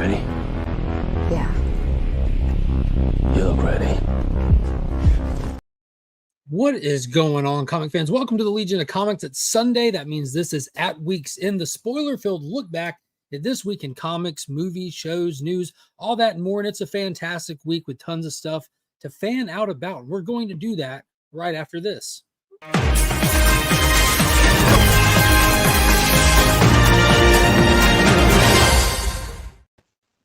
ready? Yeah. You look ready. What is going on, comic fans? Welcome to the Legion of Comics. It's Sunday. That means this is At Weeks in the spoiler-filled look back at this week in comics, movies, shows, news, all that and more. And it's a fantastic week with tons of stuff to fan out about. We're going to do that right after this.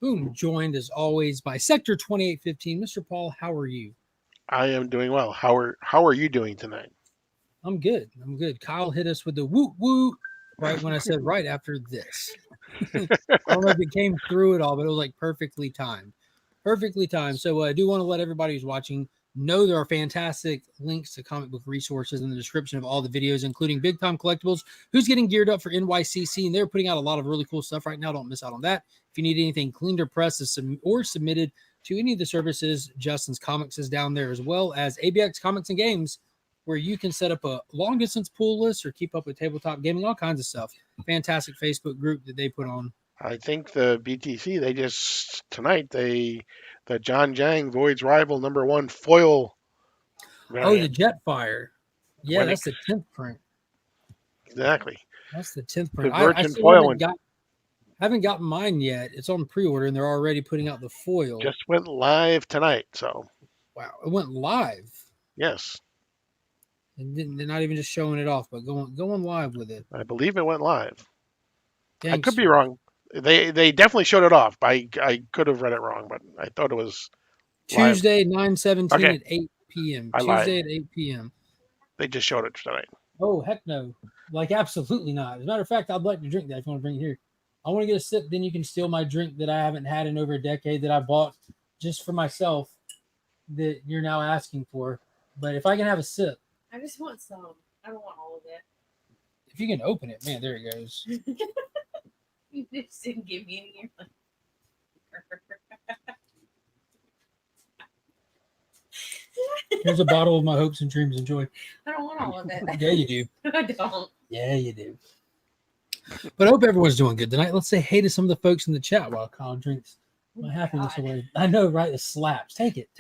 Boom, joined as always by Sector 2815. Mr. Paul, how are you? I am doing well. How are you doing tonight? I'm good. Kyle hit us with the woot woot right when I said right after this. I don't know if it came through at all, but it was like perfectly timed. So I do want to let everybody who's watching know there are fantastic links to comic book resources in the description of all the videos, including Big Time Collectibles, who's getting geared up for NYCC, and they're putting out a lot of really cool stuff right now. Don't miss out on that. If you need anything cleaned or pressed or submitted to any of the services, Justin's Comics is down there, as well as ABX Comics and Games, where you can set up a long distance pool list or keep up with tabletop gaming, all kinds of stuff. Fantastic Facebook group that they put on. I think the BTC the John Jang Void's Rival #1 foil variant. Oh, the Jetfire. Yeah, that's the 10th print. Exactly. That's the 10th print. The I Virgin still foil one haven't gotten mine yet. It's on pre-order and they're already putting out the foil. just went live tonight. So wow, it went live. yes, And they're not even just showing it off, but going live with it. I believe it went live. Thanks. I could be wrong. They definitely showed it off. I could have read it wrong, but I thought it was Tuesday 9/17 okay. at 8 p.m. I Tuesday lied. at 8 p.m. They just showed it tonight. Oh, heck no. Like, absolutely not. As a matter of fact, I'd like to drink that if you want to bring it here. I want to get a sip, then you can steal my drink that I haven't had in over a decade that I bought just for myself that you're now asking for. But if I can have a sip. I just want some. I don't want all of it. If you can open it, man, there it goes. You just didn't give me any. Here's a bottle of my hopes and dreams. Enjoy. I don't want all of it. Yeah, you do. I don't. Yeah, you do. But I hope everyone's doing good tonight. Let's say hey to some of the folks in the chat while Kyle drinks my happiness away. I know, right? It slaps. Take it.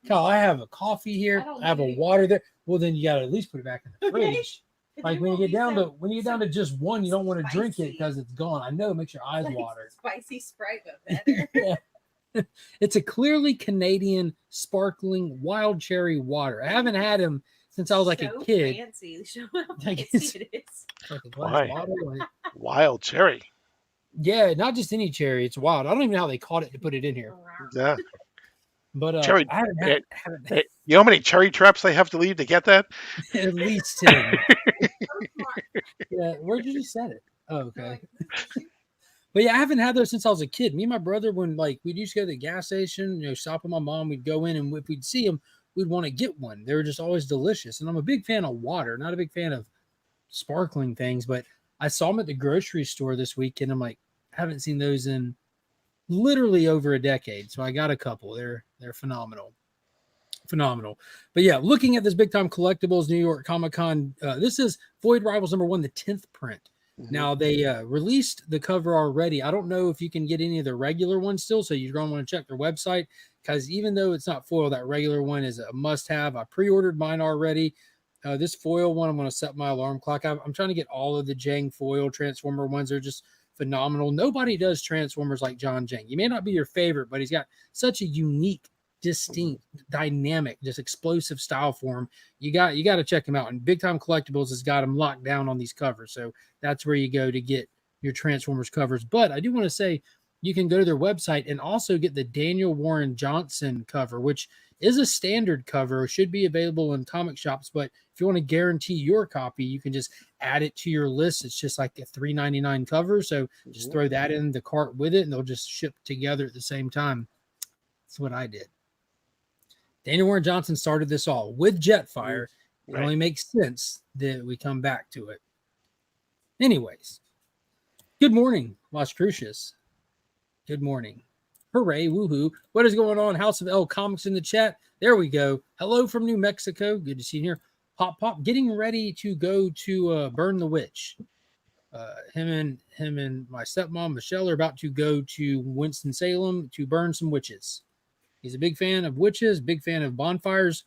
Kyle, I have a coffee here. I have a water there. Well, then you got to at least put it back in the fridge. Like when you get down to just one, you don't want to drink it because it's gone. I know it makes your eyes water. Spicy Sprite, but better. Yeah. It's a clearly Canadian sparkling wild cherry water. I haven't had him since I was like a kid. Fancy. Show how Like fancy it is. Like a Why? bottle, like, Wild cherry. yeah, not just any cherry. It's wild. I don't even know how they caught it to put it in here. Yeah. But Cherry. I haven't had You know how many cherry traps they have to leave to get that? at least 10. Yeah, where'd you just said it? Oh, okay. But yeah, I haven't had those since I was a kid. Me and my brother, when like we'd used to go to the gas station, stop with my mom, we'd go in, and if we'd see them, we'd want to get one. They were just always delicious. And I'm a big fan of water, not a big fan of sparkling things. But I saw them at the grocery store this week, and I'm like, I haven't seen those in literally over a decade. So I got a couple. They're phenomenal. But yeah, looking at this Big Time Collectibles New York Comic Con, this is Void Rivals #1, the 10th print. Mm-hmm. Now they released the cover already. I don't know if you can get any of the regular ones still, so you're going to want to check their website, because even though it's not foil, that regular one is a must-have. I pre-ordered mine already. This foil one, I'm going to set my alarm clock. I'm trying to get all of the Jang foil Transformer ones. They're just phenomenal. Nobody does Transformers like John Jang. He may not be your favorite, but he's got such a unique, distinct, dynamic, just explosive style for him. You got to check him out. And Big Time Collectibles has got him locked down on these covers. So that's where you go to get your Transformers covers. But I do want to say you can go to their website and also get the Daniel Warren Johnson cover, which is a standard cover, should be available in comic shops. But if you want to guarantee your copy, you can just add it to your list. It's just like a $3.99 cover. So just throw that in the cart with it, and they'll just ship together at the same time. That's what I did. Daniel Warren Johnson started this all with Jetfire. It only makes sense that we come back to it. Anyways, good morning, Las Cruces. Good morning. Hooray, woohoo. What is going on? House of L Comics in the chat. There we go. Hello from New Mexico. Good to see you here. Pop, getting ready to go to Burn the Witch. Him and my stepmom Michelle are about to go to Winston-Salem to burn some witches. He's a big fan of witches, big fan of bonfires.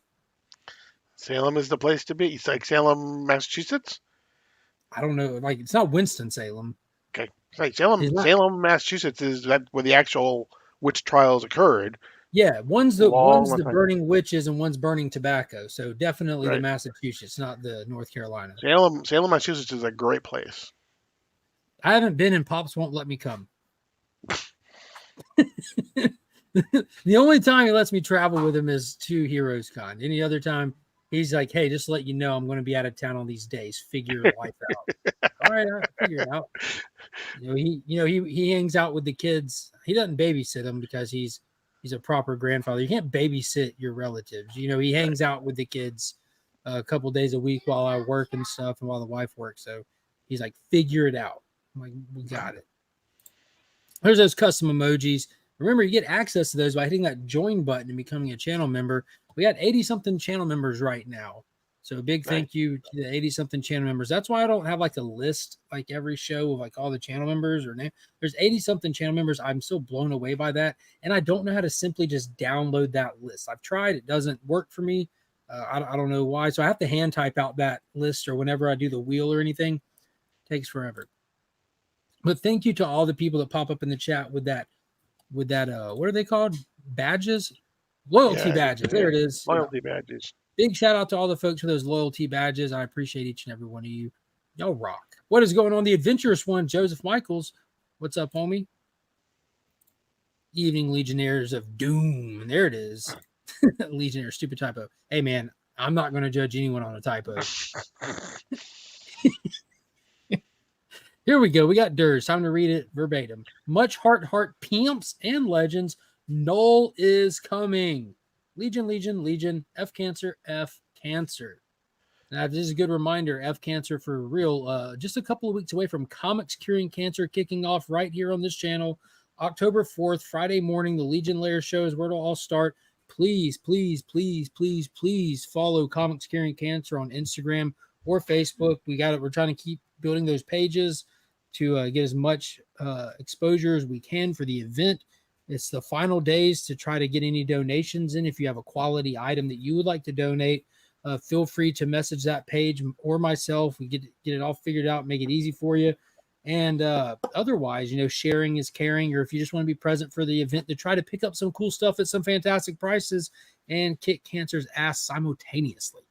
Salem is the place to be. It's like Salem, Massachusetts. I don't know, like it's not Winston-Salem. Okay, it's like Salem, Massachusetts is that where the actual witch trials occurred. Yeah, one's the Long time. burning witches and one's burning tobacco. So definitely the Right. Massachusetts, not the North Carolina. Salem, Massachusetts is a great place. I haven't been, and Pops won't let me come. The only time he lets me travel with him is to Heroes Con. Any other time, he's like, "Hey, just to let you know, I'm going to be out of town on these days. Figure your life out." All right, I'll figure it out. He hangs out with the kids. He doesn't babysit them because he's a proper grandfather. You can't babysit your relatives. He hangs out with the kids a couple days a week while I work and stuff, and while the wife works. So he's like, "Figure it out." I'm like, "We got it." There's those custom emojis. Remember, you get access to those by hitting that join button and becoming a channel member. We got 80-something channel members right now. So a big thank you to the 80-something channel members. That's why I don't have like a list like every show of like all the channel members or name. There's 80-something channel members. I'm still blown away by that. And I don't know how to simply just download that list. I've tried. It doesn't work for me. I don't know why. So I have to hand type out that list, or whenever I do the wheel or anything, it takes forever. But thank you to all the people that pop up in the chat with that what are they called? Badges? Loyalty badges. There it is. Loyalty badges. Big shout out to all the folks for those loyalty badges. I appreciate each and every one of you. Y'all rock. What is going on? The adventurous one, Joseph Michaels. What's up, homie? Evening Legionnaires of Doom. And there it is. Legionnaire, stupid typo. Hey, man, I'm not going to judge anyone on a typo. Here we go. We got Durs. Time to read it verbatim. Much heart, pimps and legends. Null is coming. Legion. F Cancer. Now, this is a good reminder. F Cancer for real. Just a couple of weeks away from Comics Curing Cancer kicking off right here on this channel. October 4th, Friday morning. The Legion Lair show is where it'll all start. Please follow Comics Curing Cancer on Instagram or Facebook. We're trying to keep building those pages to get as much exposure as we can for the event. It's the final days to try to get any donations in. If you have a quality item that you would like to donate, feel free to message that page or myself. We get it all figured out, make it easy for you. And otherwise, sharing is caring. Or if you just want to be present for the event, to try to pick up some cool stuff at some fantastic prices and kick Cancer's ass simultaneously.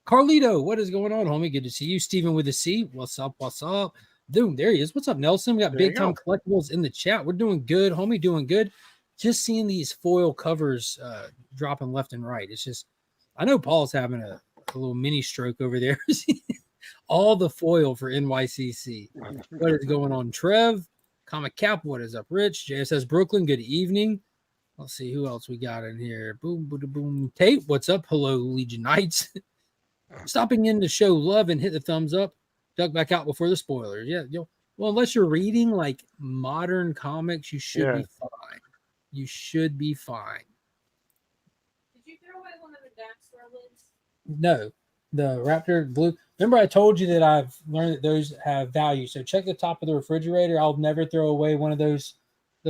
Carlito, what is going on, homie? Good to see you. Steven with a C. What's up? Dude, there he is. What's up, Nelson? We got Big Time Collectibles in the chat. We're doing good, homie. Doing good. Just seeing these foil covers dropping left and right. It's just, I know Paul's having a little mini stroke over there. All the foil for NYCC. What is going on, Trev? Comic Cap, what is up, Rich? JSS Brooklyn, good evening. Let's see who else we got in here. Boom, boom, boom. Tate, what's up? Hello, Legion Knights. Stopping in to show love and hit the thumbs up. Duck back out before the spoilers. Yeah, well, unless you're reading like modern comics, you should be fine. You should be fine. Did you throw away one of the Daxter lids? No, the Raptor Blue. Remember, I told you that I've learned that those have value. So check the top of the refrigerator. I'll never throw away one of those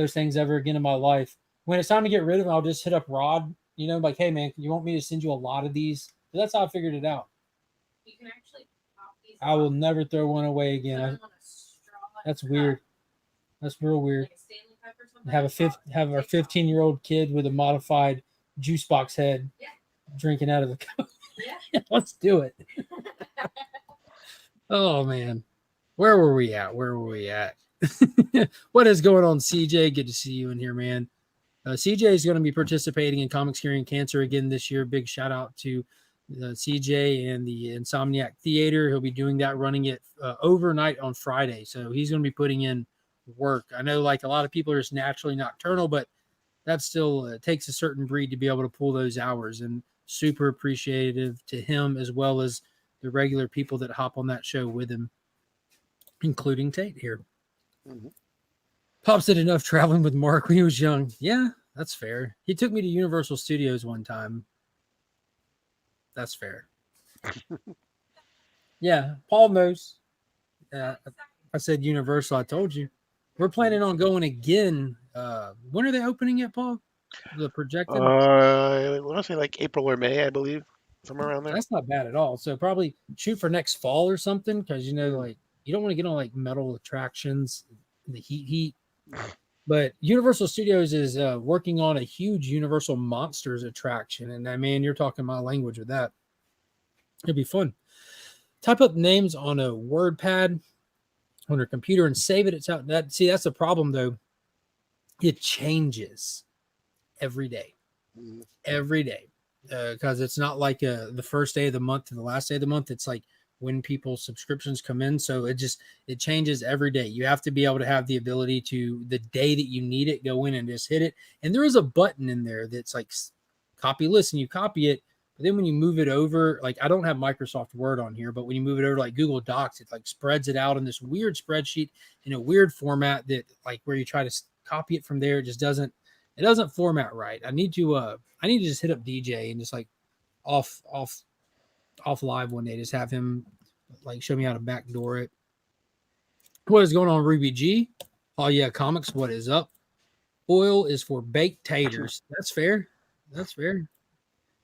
things ever again in my life. When it's time to get rid of them, I'll just hit up Rod. Like, hey man, you want me to send you a lot of these? So that's how I figured it out. You can actually pop these. I will never throw one away again. That's weird. That's real weird. Have our 15-year-old kid with a modified juice box head drinking out of the cup. Yeah. Let's do it. Oh man, where were we at? What is going on, CJ? Good to see you in here, man. CJ is going to be participating in Comics Curing Cancer again this year. Big shout out to CJ and the Insomniac Theater. He'll be doing that, running it overnight on Friday. So he's going to be putting in work. I know like a lot of people are just naturally nocturnal, but that still takes a certain breed to be able to pull those hours, and super appreciative to him as well as the regular people that hop on that show with him, including Tate here. Mm-hmm. Pops did enough traveling with Mark when he was young. Yeah, that's fair. He took me to Universal Studios one time. That's fair. Yeah, Paul knows. I said Universal. I told you. We're planning on going again. When are they opening it, Paul? The projected? I want to say like April or May, I believe, somewhere around there. That's not bad at all. So probably shoot for next fall or something, because Mm. like you don't want to get on like metal attractions, the heat. But Universal Studios is working on a huge Universal Monsters attraction, and man, you're talking my language with that. It'd be fun. Type up names on a word pad on your computer and save it. It's out. That's the problem though. It changes every day, Mm. every day, because it's not like the first day of the month to the last day of the month. It's like when people's subscriptions come in, so it changes every day. You have to be able to have the ability to, the day that you need it, go in and just hit it. And there is a button in there that's like copy list, and you copy it. But then when you move it over, like I don't have Microsoft Word on here, but when you move it over to like Google Docs, it like spreads it out in this weird spreadsheet in a weird format that like where you try to copy it from there, it just doesn't format right. I need to just hit up DJ and just like off live one day, just have him like show me how to backdoor it. What is going on, Ruby G? Oh yeah, comics. What is up? Oil is for baked taters. That's fair. That's fair.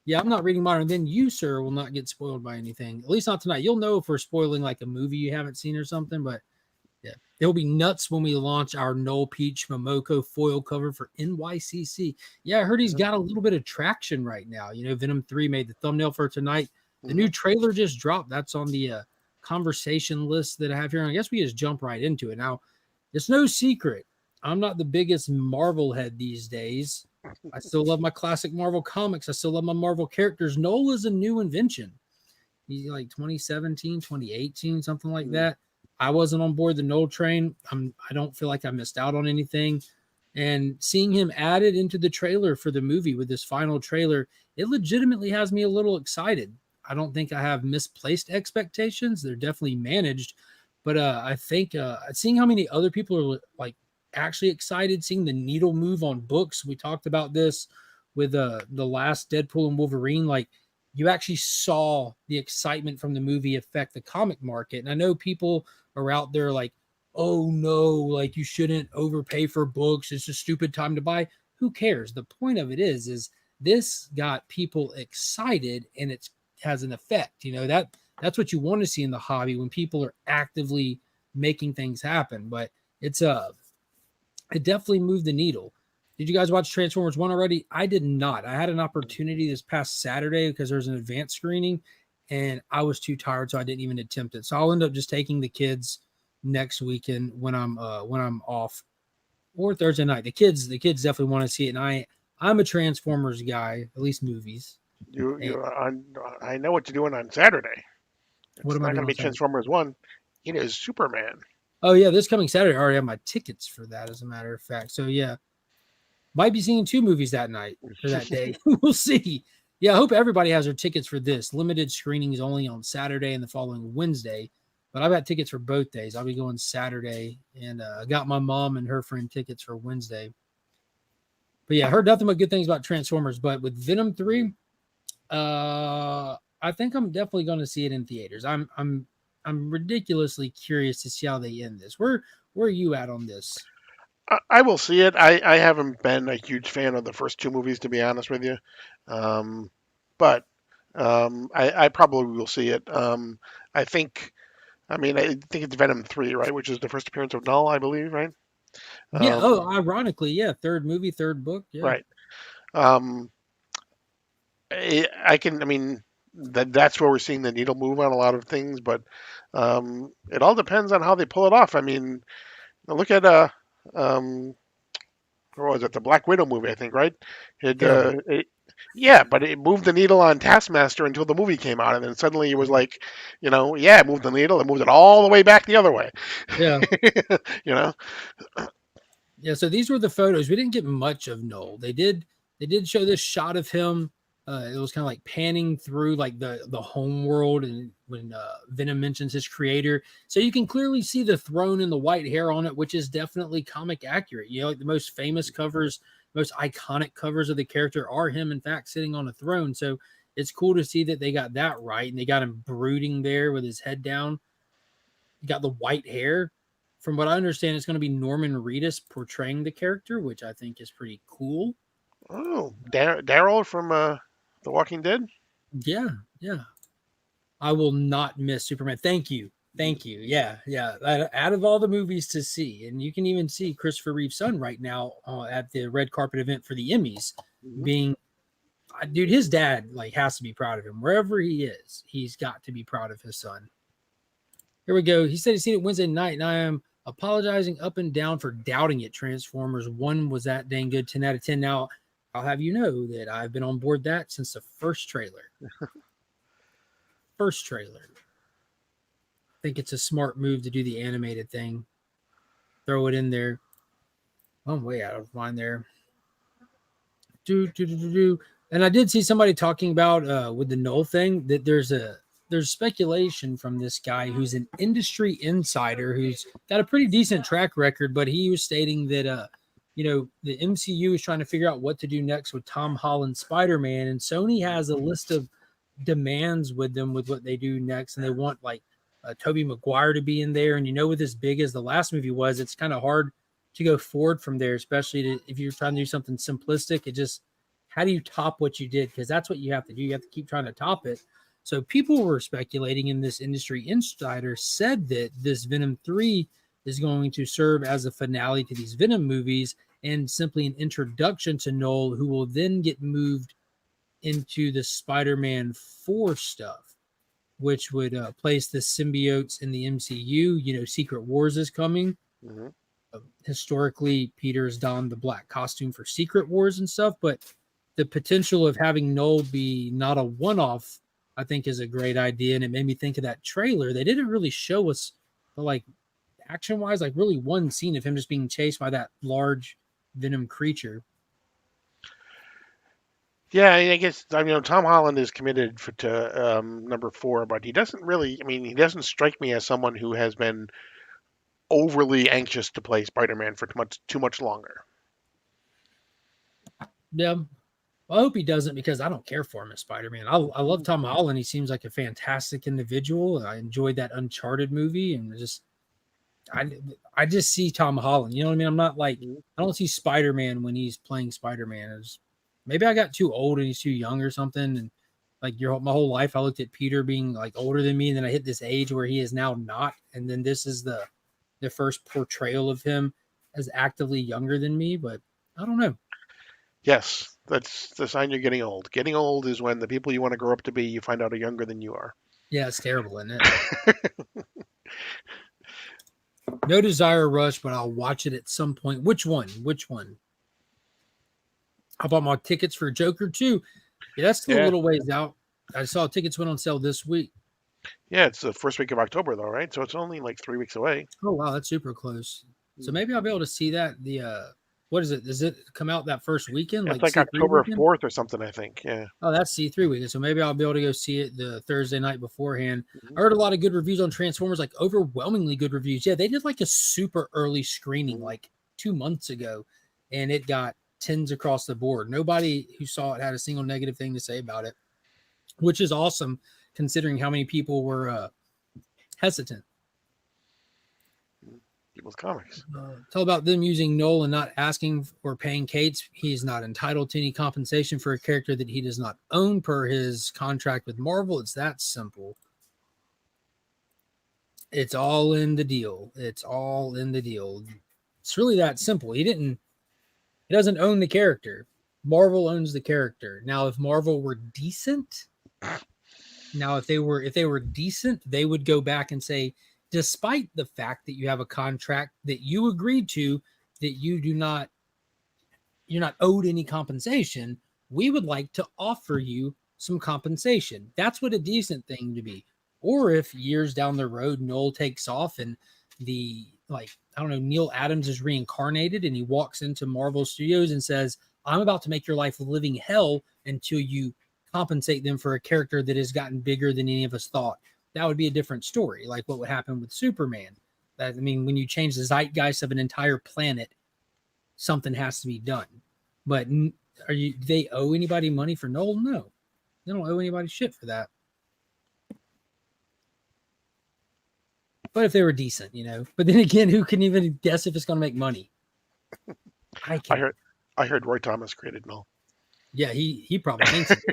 Yeah, I'm not reading modern. Then you, sir, will not get spoiled by anything. At least not tonight. You'll know if we're spoiling like a movie you haven't seen or something. But yeah, it'll be nuts when we launch our Noel Peach Momoko foil cover for NYCC. Yeah, I heard he's got a little bit of traction right now. You know, Venom 3 made the thumbnail for tonight. The new trailer just dropped. That's on the conversation list that I have here. And I guess we just jump right into it. Now, it's no secret. I'm not the biggest Marvel head these days. I still love my classic Marvel comics. I still love my Marvel characters. Noel is a new invention. He's like 2017, 2018, something like that. I wasn't on board the Noel train. I don't feel like I missed out on anything. And seeing him added into the trailer for the movie with this final trailer, it legitimately has me a little excited. I don't think I have misplaced expectations. They're definitely managed. But I think seeing how many other people are like actually excited, seeing the needle move on books. We talked about this with the last Deadpool and Wolverine. Like you actually saw the excitement from the movie affect the comic market. And I know people are out there like, oh no, like you shouldn't overpay for books. It's a stupid time to buy. Who cares? The point of it is this got people excited and it has an effect. You know, that's what you want to see in the hobby when people are actively making things happen. But it definitely moved the needle. Did you guys watch Transformers 1 already? I did not. I had an opportunity this past Saturday because there's an advanced screening and I was too tired, so I didn't even attempt it. So I'll end up just taking the kids next weekend when I'm off, or Thursday night. The kids definitely want to see it, and I'm a Transformers guy, at least movies. I know what you're doing on Saturday. What It's am I not doing going to on be Saturday? Transformers 1. It is Superman. Oh yeah, this coming Saturday. I already have my tickets for that, as a matter of fact. So yeah, might be seeing 2 movies that night or that day. We'll see. Yeah, I hope everybody has their tickets for this. Limited screenings only on Saturday and the following Wednesday. But I've got tickets for both days. I'll be going Saturday, and I got my mom and her friend tickets for Wednesday. But yeah, I heard nothing but good things about Transformers. But with Venom 3, I think I'm definitely going to see it in theaters. I'm ridiculously curious to see how they end this. Where are you at on this? I will see it. I haven't been a huge fan of the first 2 movies, to be honest with you. But I probably will see it. I think, I mean, I think it's Venom 3, right? Which is the first appearance of Null, I believe, right? Yeah. Ironically, yeah. 3rd movie, 3rd book. Yeah. Right. Um, I mean, that's where we're seeing the needle move on a lot of things, but it all depends on how they pull it off. I mean, look at um, what was it? The Black Widow movie, I think, right? Yeah, but it moved the needle on Taskmaster until the movie came out, and then suddenly it was like, yeah, it moved the needle, it moved it all the way back the other way. Yeah. you know. Yeah. So these were the photos. We didn't get much of Noel. They did show this shot of him. It was kind of like panning through like the home world, and when Venom mentions his creator, so you can clearly see the throne and the white hair on it, which is definitely comic accurate. You know, like the most famous covers, most iconic covers of the character are him, in fact, sitting on a throne. So it's cool to see that they got that right, and they got him brooding there with his head down. He got the white hair. From what I understand, it's going to be Norman Reedus portraying the character, which I think is pretty cool. Oh, Daryl from The Walking Dead. Yeah, yeah. I will not miss Superman. Thank you. Yeah. Out of all the movies to see, and you can even see Christopher Reeve's son right now at the red carpet event for the Emmys, being, dude, his dad like has to be proud of him wherever he is. He's got to be proud of his son. Here we go. He said he's seen it Wednesday night, and I am apologizing up and down for doubting it. Transformers 1 was that dang good, 10 out of 10. Now, I'll have you know that I've been on board that since the first trailer. I think it's a smart move to do the animated thing. Throw it in there. I'm way out of line there. And I did see somebody talking about with the Null thing that there's speculation from this guy who's an industry insider who's got a pretty decent track record, but he was stating that the MCU is trying to figure out what to do next with Tom Holland's Spider-Man, and Sony has a list of demands with them with what they do next, and they want like Tobey Maguire to be in there. And with as big as the last movie was, it's kind of hard to go forward from there, especially if you're trying to do something simplistic. It just, how do you top what you did? Because that's what you have to do. You have to keep trying to top it. So people were speculating, and this industry insider said that this Venom 3 is going to serve as a finale to these Venom movies and simply an introduction to Noel, who will then get moved into the Spider-Man 4 stuff, which would place the symbiotes in the MCU. Secret Wars is coming. Mm-hmm. Historically, Peter's donned the black costume for Secret Wars and stuff, but the potential of having Noel be not a one-off, I think, is a great idea. And it made me think of that trailer. They didn't really show us, like, action-wise, like really one scene of him just being chased by that large Venom creature. Yeah, I guess Tom Holland is committed to number 4, but he doesn't really. He doesn't strike me as someone who has been overly anxious to play Spider-Man for too much longer. Yeah, well, I hope he doesn't, because I don't care for him as Spider-Man. I love Tom Holland. He seems like a fantastic individual. I enjoyed that Uncharted movie, and I just see Tom Holland. You know what I mean? I'm not like, I don't see Spider-Man when he's playing Spider-Man. Maybe I got too old and he's too young or something. And like my whole life, I looked at Peter being like older than me, and then I hit this age where he is now not. And then this is the first portrayal of him as actively younger than me. But I don't know. Yes, that's the sign you're getting old. Getting old is when the people you want to grow up to be, you find out are younger than you are. Yeah, it's terrible, isn't it? No Desire Rush, but I'll watch it at some point. Which one? I bought my tickets for Joker 2. Yeah, that's still a little ways out. I saw tickets went on sale this week. Yeah, it's the first week of October, though, right? So it's only like 3 weeks away. Oh, wow, that's super close. So maybe I'll be able to see that. What is it? Does it come out that first weekend? Yeah, it's like October 4th or something, I think. Yeah. Oh, that's C3 weekend. So maybe I'll be able to go see it the Thursday night beforehand. I heard a lot of good reviews on Transformers, like overwhelmingly good reviews. Yeah, they did like a super early screening like 2 months ago, and it got 10s across the board. Nobody who saw it had a single negative thing to say about it, which is awesome considering how many people were hesitant. People's comics. Tell about them using Noel and not asking or paying Cates. He's not entitled to any compensation for a character that he does not own per his contract with Marvel. It's that simple. It's all in the deal. It's really that simple. He doesn't own the character. Marvel owns the character. Now, if Marvel were decent, if they were decent, they would go back and say, despite the fact that you have a contract that you agreed to, that you're not owed any compensation, we would like to offer you some compensation. That's what a decent thing to be. Or if years down the road, Noel takes off and Neil Adams is reincarnated and he walks into Marvel Studios and says, I'm about to make your life living hell until you compensate them for a character that has gotten bigger than any of us thought. That would be a different story, like what would happen with Superman. When you change the zeitgeist of an entire planet, something has to be done. But do they owe anybody money for Noel? No. They don't owe anybody shit for that. But if they were decent, you know. But then again, who can even guess if it's going to make money? I can't. I heard Roy Thomas created Null. Yeah, he probably thinks it.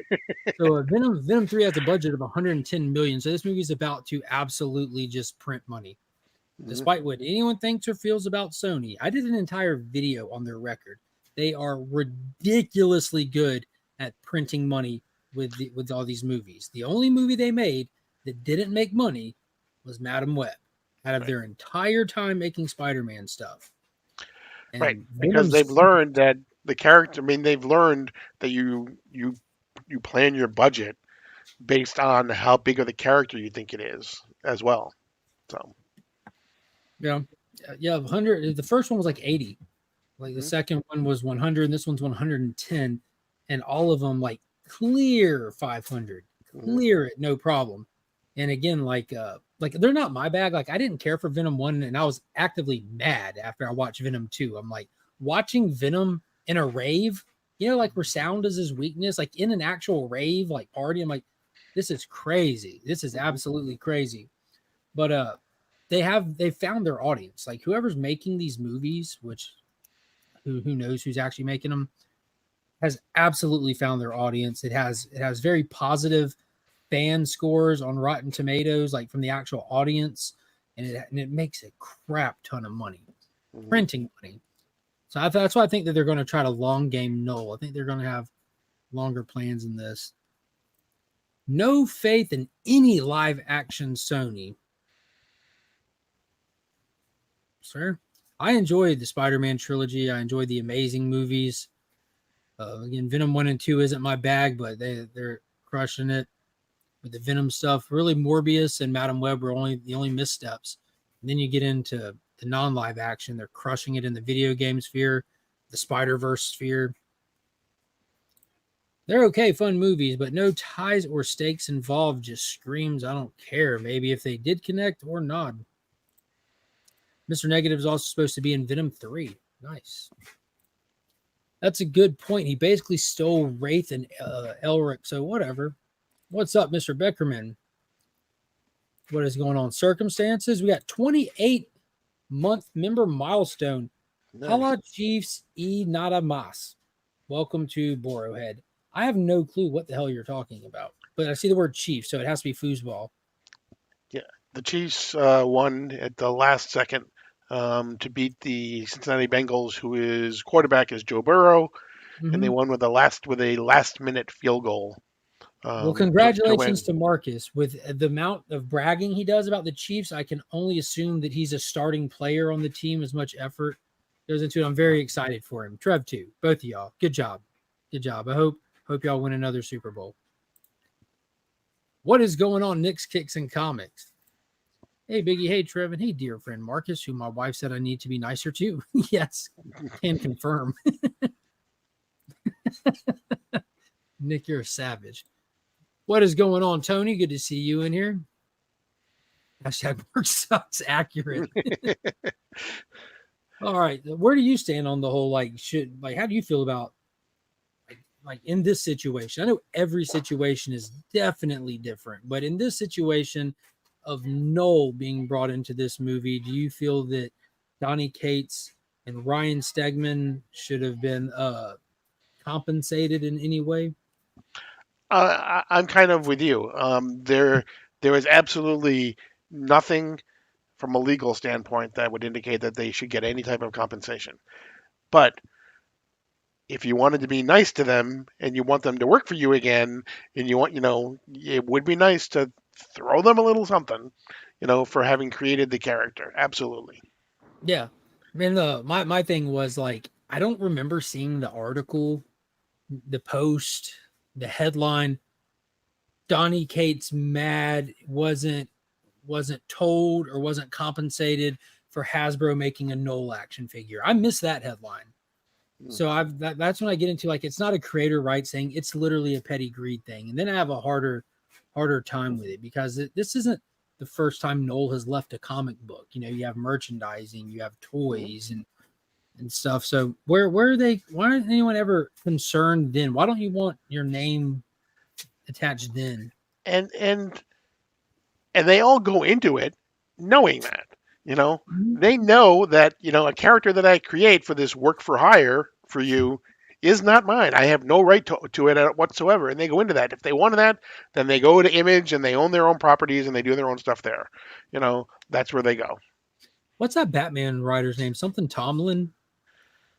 So Venom 3 has a budget of 110 million. So this movie is about to absolutely just print money. Mhm. Despite what anyone thinks or feels about Sony, I did an entire video on their record. They are ridiculously good at printing money with all these movies. The only movie they made that didn't make money was Madam Web out of their entire time making Spider-Man stuff. And Right, because they've learned that the character. I mean, they've learned that you plan your budget based on how big of the character you think it is as well. So yeah, 100. The first one was like 80. Like the Mhm. second one was 100, and this one's 110, and all of them like clear 500, clear it, no problem. And again, like they're not my bag. Like I didn't care for Venom 1, and I was actively mad after I watched Venom 2. I'm like watching Venom in a rave, you know, like where sound is his weakness, like in an actual rave, like party. I'm like, this is crazy. This is absolutely crazy. But they found their audience. Like whoever's making these movies, which who knows who's actually making them, has absolutely found their audience. It has very positive fan scores on Rotten Tomatoes, like from the actual audience, and it makes a crap ton of money, printing money. So that's why I think that they're going to try to long game Null. I think they're going to have longer plans in this. No faith in any live action Sony. Sir, I enjoyed the Spider-Man trilogy. I enjoyed the Amazing movies. Again, Venom 1 and 2 isn't my bag, but they're crushing it with the Venom stuff. Really, Morbius and Madam Web were the only missteps. And then you get into the non-live action. They're crushing it in the video game sphere, the Spider-Verse sphere. They're okay, fun movies, but no ties or stakes involved. Just screams, I don't care. Maybe if they did connect or not. Mr. Negative is also supposed to be in Venom 3. Nice. That's a good point. He basically stole Wraith and Elric, so whatever. What's up, Mr. Beckerman? What is going on? Circumstances? We got 28-month member milestone. Nice. Hala Chiefs E Nada Mas. Welcome to Borrowhead. I have no clue what the hell you're talking about, but I see the word Chief, so it has to be foosball. Yeah, the Chiefs won at the last second to beat the Cincinnati Bengals, who is quarterback is Joe Burrow, and they won with a last minute field goal. Well, congratulations to Marcus. With the amount of bragging he does about the Chiefs, I can only assume that he's a starting player on the team. As much effort goes into it, I'm very excited for him. Trev too, both of y'all. Good job. I hope y'all win another Super Bowl. What is going on, Knicks, Kicks, and Comics? Hey, Biggie. Hey, Trevin. Hey, dear friend Marcus, who my wife said I need to be nicer to. Yes, can confirm. Nick, you're a savage. What is going on, Tony? Good to see you in here. Hashtag work sucks accurate. All right. Where do you stand on the whole, how do you feel about like in this situation? I know every situation is definitely different, but in this situation of Noel being brought into this movie, do you feel that Donnie Cates and Ryan Stegman should have been compensated in any way? I'm kind of with you. There is absolutely nothing from a legal standpoint that would indicate that they should get any type of compensation. But if you wanted to be nice to them and you want them to work for you again, and you want, it would be nice to throw them a little something, for having created the character. Absolutely. Yeah. I mean, my thing was like, I don't remember seeing the article, the post, the headline. Donnie Cates mad wasn't told or wasn't compensated for Hasbro making a Noel action figure. I missed that headline. So that's when I get into like, it's not a creator rights thing. It's literally a petty greed thing. And then I have a harder time with it because this isn't the first time Noel has left a comic book. You have merchandising, you have toys and stuff. So why aren't anyone ever concerned then? Why don't you want your name attached then. and they all go into it knowing that, they know that, a character that I create for this work for hire for you is not mine. I have no right to it whatsoever. And they go into that. If they wanted that, then they go to Image and they own their own properties and they do their own stuff there. That's where they go. What's that Batman writer's name? Something Tomlin,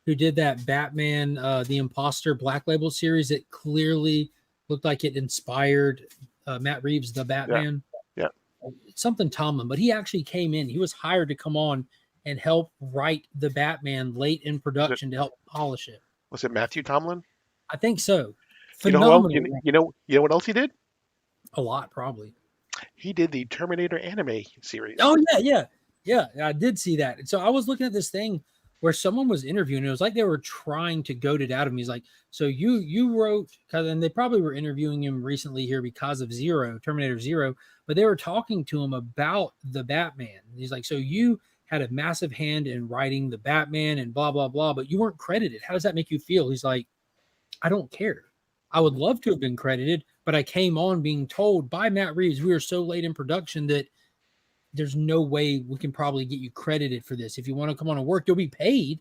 who did that Batman, the Imposter Black Label series that clearly looked like it inspired Matt Reeves, the Batman. Yeah. Something Tomlin, but he actually came in. He was hired to come on and help write the Batman late in production to help polish it. Was it Matthew Tomlin? I think so. Phenomenal. Phenomenal. You know what else he did? A lot, probably. He did the Terminator anime series. Oh yeah. I did see that. So I was looking at this thing where someone was interviewing. It was like they were trying to goad it out of me. He's like, so you wrote, and they probably were interviewing him recently here because of Terminator Zero, but they were talking to him about the Batman. He's like, so you had a massive hand in writing the Batman and blah blah blah, but you weren't credited. How does that make you feel? He's like, I don't care. I would love to have been credited, but I came on being told by Matt Reeves, we are so late in production that there's no way we can probably get you credited for this. If you want to come on and work, you'll be paid,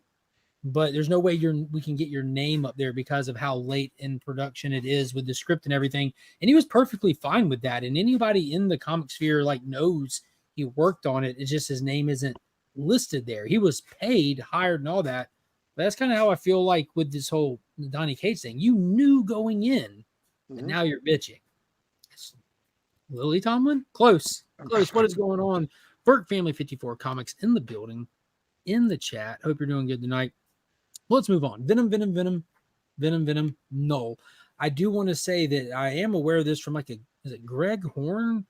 but there's no way we can get your name up there because of how late in production it is with the script and everything. And he was perfectly fine with that. And anybody in the comic sphere knows he worked on it. It's just his name isn't listed there. He was paid, hired, and all that. But that's kind of how I feel like with this whole Donny Cates thing. You knew going in, and now you're bitching. Lily Tomlin? Close. What is going on? Burke Family 54 Comics in the building, in the chat. Hope you're doing good tonight. Well, let's move on. Venom, Null. I do want to say that I am aware of this from is it Greg Horn?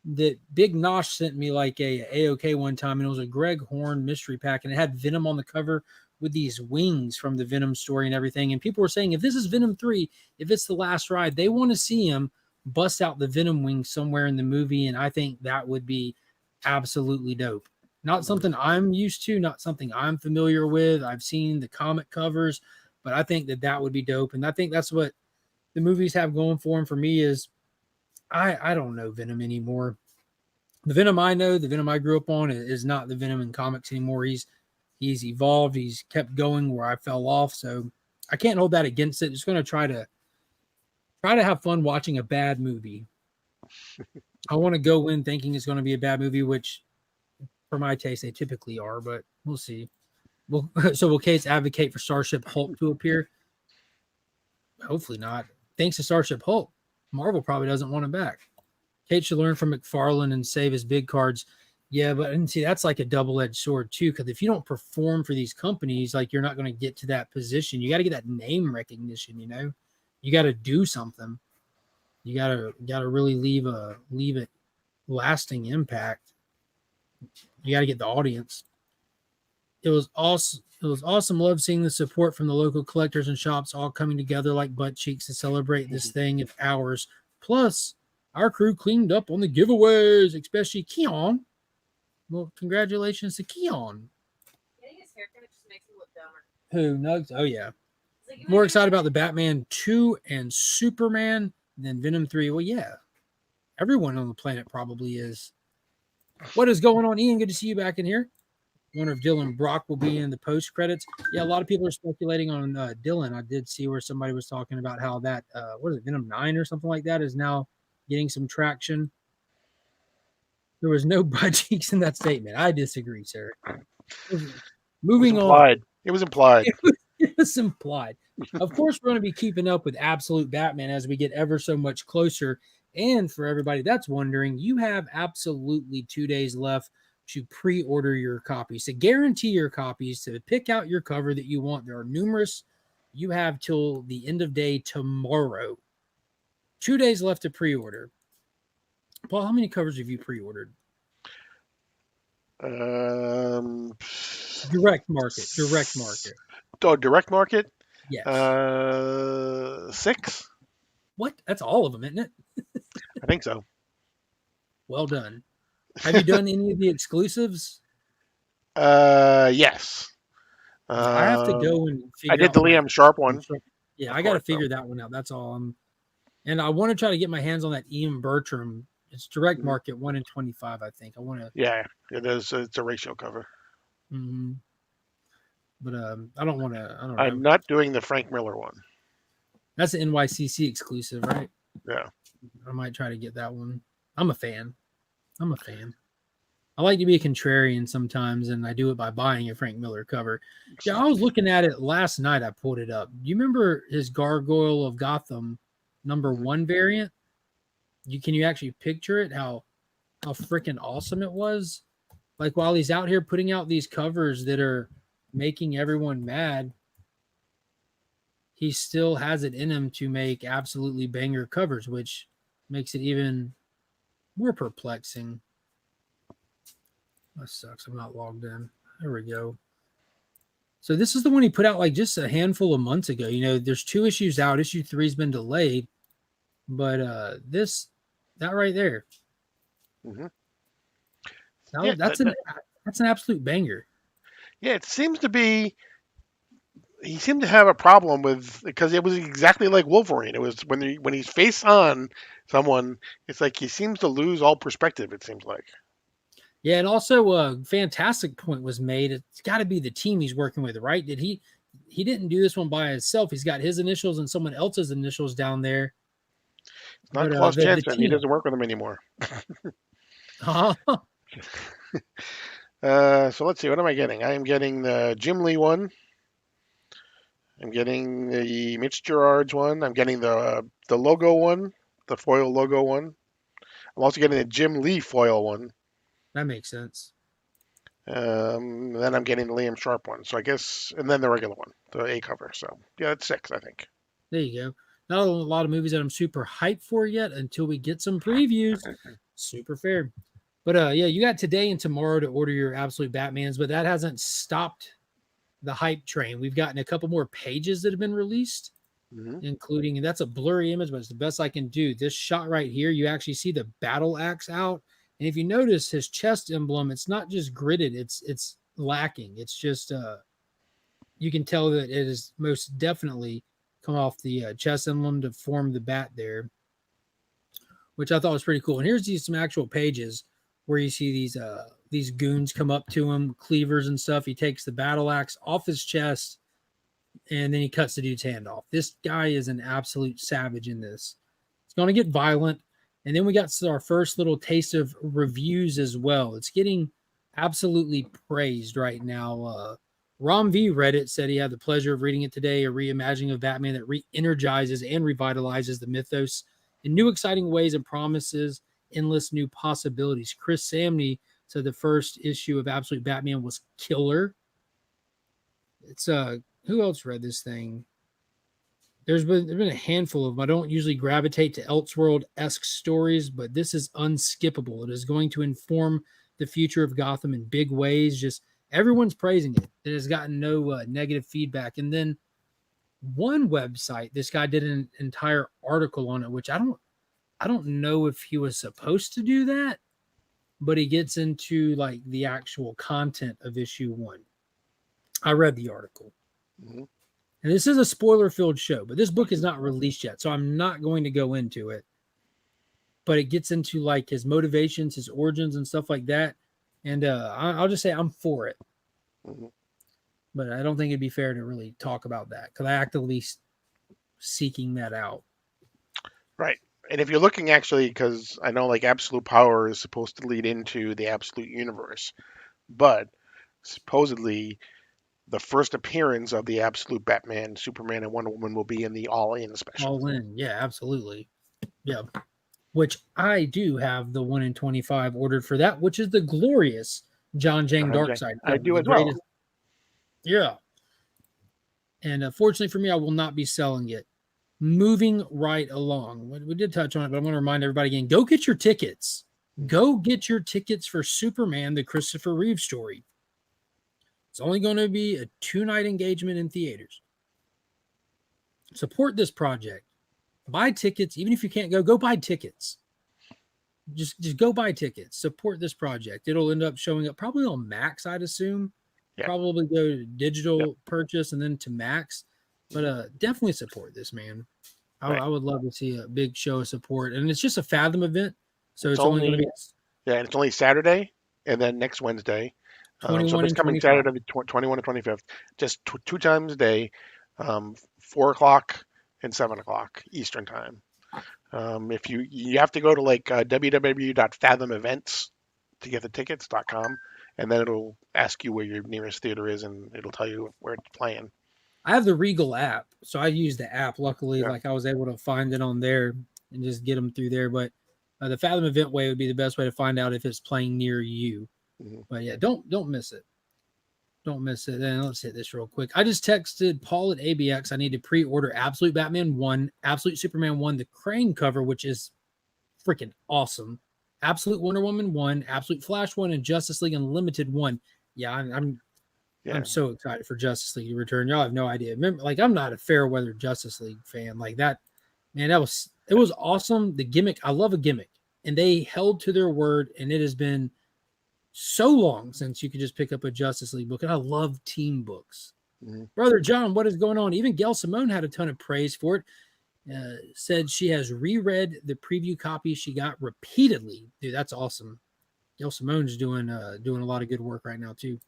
That Big Nosh sent me a AOK one time, and it was a Greg Horn mystery pack, and it had Venom on the cover with these wings from the Venom story and everything. And people were saying, if this is Venom 3, if it's the last ride, they want to see him bust out the Venom wings somewhere in the movie, and I think that would be absolutely dope. Not something I'm used to, not something I'm familiar with. I've seen the comic covers, but I think that would be dope. And I think that's what the movies have going for them for me is I don't know Venom anymore. The Venom I know, the Venom I grew up on is not the Venom in comics anymore. He's evolved. He's kept going where I fell off. So I can't hold that against it. Just going to try to have fun watching a bad movie. I want to go in thinking it's going to be a bad movie, which for my taste, they typically are, but we'll see. Will Cates advocate for Starship Hulk to appear? Hopefully not. Thanks to Starship Hulk, Marvel probably doesn't want him back. Cates should learn from McFarlane and save his big cards. Yeah, but and see, that's like a double-edged sword too, because if you don't perform for these companies, you're not going to get to that position. You got to get that name recognition, You got to do something. You got to really leave a lasting impact. You got to get the audience. It was awesome. Love seeing the support from the local collectors and shops all coming together like butt cheeks to celebrate this thing of ours. Plus, our crew cleaned up on the giveaways, especially Keon. Well, congratulations to Keon. Getting his haircut just makes him look dumber. Who? Nugs? Oh, yeah. More excited about the Batman 2 and Superman than Venom 3. Well, yeah. Everyone on the planet probably is. What is going on, Ian? Good to see you back in here. I wonder if Dylan Brock will be in the post credits. Yeah, a lot of people are speculating on Dylan. I did see where somebody was talking about how that, what is it, Venom 9 or something like that is now getting some traction. There was no butt cheeks in that statement. I disagree, sir. Moving on. It was implied. It was implied. Of course, we're going to be keeping up with Absolute Batman as we get ever so much closer. And for everybody that's wondering, you have absolutely 2 days left to pre-order your copies, to guarantee your copies, to pick out your cover that you want. There are numerous. You have till the end of day tomorrow. 2 days left to pre-order. Paul, how many covers have you pre-ordered? Direct market. Oh, direct market? Yes. 6. What? That's all of them, isn't it? I think so. Well done. Have you done any of the exclusives? Yes. I have to go and figure I did the Liam Sharp one. Yeah, I got to figure that one out. That's all. And I want to try to get my hands on that Ian Bertram. It's direct Mhm. market 1 in 25, I think. I want to, Yeah, it is. It's a ratio cover. but I don't want to. I don't I'm know. not doing the Frank Miller one. That's an NYCC exclusive, right? Yeah. I might try to get that one. I'm a fan. I like to be a contrarian sometimes, and I do it by buying a Frank Miller cover. Yeah, I was looking at it last night. I pulled it up. You remember his Gargoyle of Gotham #1 variant? Can you actually picture it? How freaking awesome it was! Like while he's out here putting out these covers that are making everyone mad, he still has it in him to make absolutely banger covers, which makes it even more perplexing. That sucks. I'm not logged in. There we go. So this is the one he put out like just a handful of months ago. There's 2 issues out. Issue 3's been delayed, but that right there, Mm-hmm. that's an absolute banger. Yeah, it seems to be. He seemed to have a problem with because it was exactly like Wolverine. It was when he's face on someone, it's like he seems to lose all perspective. It seems like. Yeah, and also a fantastic point was made. It's got to be the team he's working with, right? He didn't do this one by himself. He's got his initials and someone else's initials down there. It's not But Klaus the Janson. He team, doesn't work with him anymore. uh-huh. So let's see. What am I getting? I am getting the Jim Lee one. I'm getting the Mitch Gerards one. I'm getting the logo one, the foil logo one. I'm also getting the Jim Lee foil one. That makes sense. Then I'm getting the Liam Sharp one. So I guess, and then the regular one, the A cover. So yeah, that's 6, I think. There you go. Not a lot of movies that I'm super hyped for yet until we get some previews. Super fair. But yeah, you got today and tomorrow to order your Absolute Batmans, but that hasn't stopped the hype train. We've gotten a couple more pages that have been released, including, and that's a blurry image, but it's the best I can do. This shot right here, you actually see the battle axe out. And if you notice his chest emblem, it's not just gridded, it's lacking. It's just you can tell that it is most definitely come off the chest emblem to form the bat there, which I thought was pretty cool. And here's some actual pages where you see these goons come up to him, cleavers and stuff. He takes the battle axe off his chest, and then he cuts the dude's hand off. This guy is an absolute savage in this. It's going to get violent. And then we got our first little taste of reviews as well. It's getting absolutely praised right now. Rom V Reddit said he had the pleasure of reading it today, a reimagining of Batman that re-energizes and revitalizes the mythos in new exciting ways and promises endless new possibilities. Chris Samney said the first issue of Absolute Batman was killer. It's who else read this thing? There's been a handful of them. I don't usually gravitate to Elseworld-esque stories, but this is unskippable. It is going to inform the future of Gotham in big ways. Just everyone's praising it. It has gotten no negative feedback. And then one website, this guy did an entire article on it, which I don't know if he was supposed to do that, but he gets into like the actual content of issue 1. I read the article. And this is a spoiler-filled show, but this book is not released yet, so I'm not going to go into it. But it gets into like his motivations, his origins, and stuff like that. And I'll just say I'm for it. But I don't think it'd be fair to really talk about that because I actively seeking that out. Right. And if you're looking actually, because I know like Absolute Power is supposed to lead into the Absolute Universe, but supposedly the first appearance of the Absolute Batman, Superman, and Wonder Woman will be in the All In special. All In, yeah, absolutely. Yeah. Which I do have the 1 in 25 ordered for that, which is the glorious John Jang Darkseid. I do as well. Yeah. And fortunately for me, I will not be selling it. Moving right along. We did touch on it, but I want to remind everybody again, go get your tickets. Go get your tickets for Superman, the Christopher Reeve story. It's only going to be a 2-night engagement in theaters. Support this project. Buy tickets. Even if you can't go buy tickets. Just go buy tickets. Support this project. It'll end up showing up probably on Max, I'd assume. Yeah. Probably go to digital purchase and then to Max. But definitely support this, man. Right. I would love to see a big show of support, and it's just a Fathom event, so It's it's only going to only be Yeah, and it's only Saturday and then next Wednesday. So 21 this and coming 25. Saturday, the 21 and 25th, just two times a day, 4 o'clock and 7 o'clock Eastern time. If you have to go to like www.fathomevents to get the tickets.com, and then it'll ask you where your nearest theater is, and it'll tell you where it's playing. I have the Regal app, so I use the app. Luckily, Yeah. like I was able to find it on there and just get them through there. But the Fathom event way would be the best way to find out if it's playing near you. Mhm. But yeah, don't miss it. Don't miss it. And let's hit this real quick. I just texted Paul at ABX. I need to pre-order Absolute Batman 1, Absolute Superman 1, the Crane cover, which is freaking awesome. Absolute Wonder Woman 1, Absolute Flash 1, and Justice League Unlimited 1. Yeah, Yeah. I'm so excited for Justice League to return. Y'all have no idea. Remember, like I'm not a fair weather Justice League fan. Like that, man, it was awesome. The gimmick, I love a gimmick. And they held to their word, and it has been so long since you could just pick up a Justice League book. And I love team books. Mhm. Brother John, what is going on? Even Gail Simone had a ton of praise for it. Said she has reread the preview copy she got repeatedly. Dude, that's awesome. Gail Simone's doing a lot of good work right now too.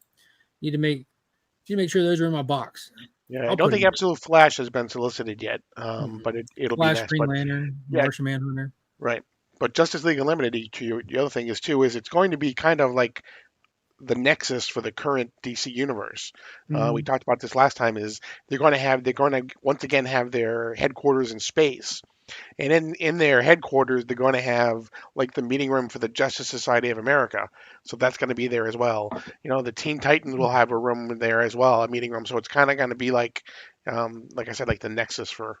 Need to make sure those are in my box. Yeah, I I'll don't put think it in. Absolute Flash has been solicited yet, Mhm. but it'll be Flash, next. Green But Lantern, yeah, Martian Manhunter. right. But Justice League Unlimited, the other thing is too, is it's going to be kind of like the nexus for the current DC universe. We Mhm. talked about this last time. Is they're going to once again have their headquarters in space, and in their headquarters they're going to have like the meeting room for the Justice Society of America. So that's going to be there as well. The Teen Titans will have a room there as well, a meeting room. So it's kind of going to be like I said, like the nexus for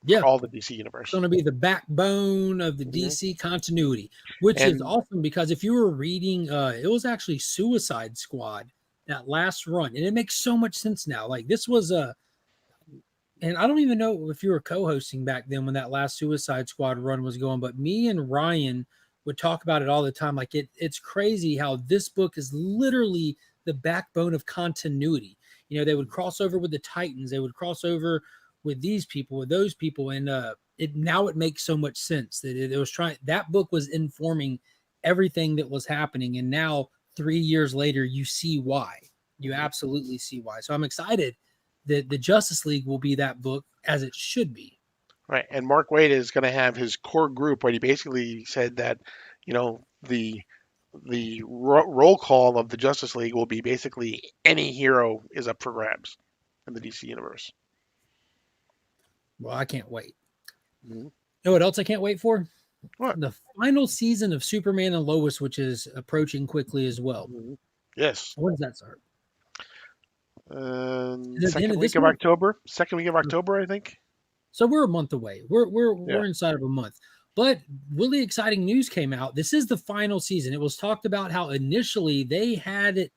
Yeah, all the DC it's universe. going to be the backbone of the Mhm. DC continuity, which is And awesome because if you were reading, it was actually Suicide Squad that last run, and it makes so much sense now. Like this was a and I don't even know if you were co-hosting back then when that last Suicide Squad run was going, but me and Ryan would talk about it all the time. Like it's crazy how this book is literally the backbone of continuity. They would cross over with the Titans, they would cross over with these people, with those people, and it makes so much sense that it was trying. That book was informing everything that was happening, and now 3 years later, you see why. You absolutely see why. So I'm excited the Justice League will be that book as it should be. right, and Mark Waid is going to have his core group, but he basically said that, the roll call of the Justice League will be basically any hero is up for grabs in the DC universe. Well, I can't wait. Mhm. You know what else I can't wait for? What? The final season of Superman and Lois, which is approaching quickly as well. Mhm. Yes. When does that start? Is it at the end Second of week this of month? October. Second week of October, I think. So we're a month away. We're Yeah. we're inside of a month. But really exciting news came out. This is the final season. It was talked about how initially they had it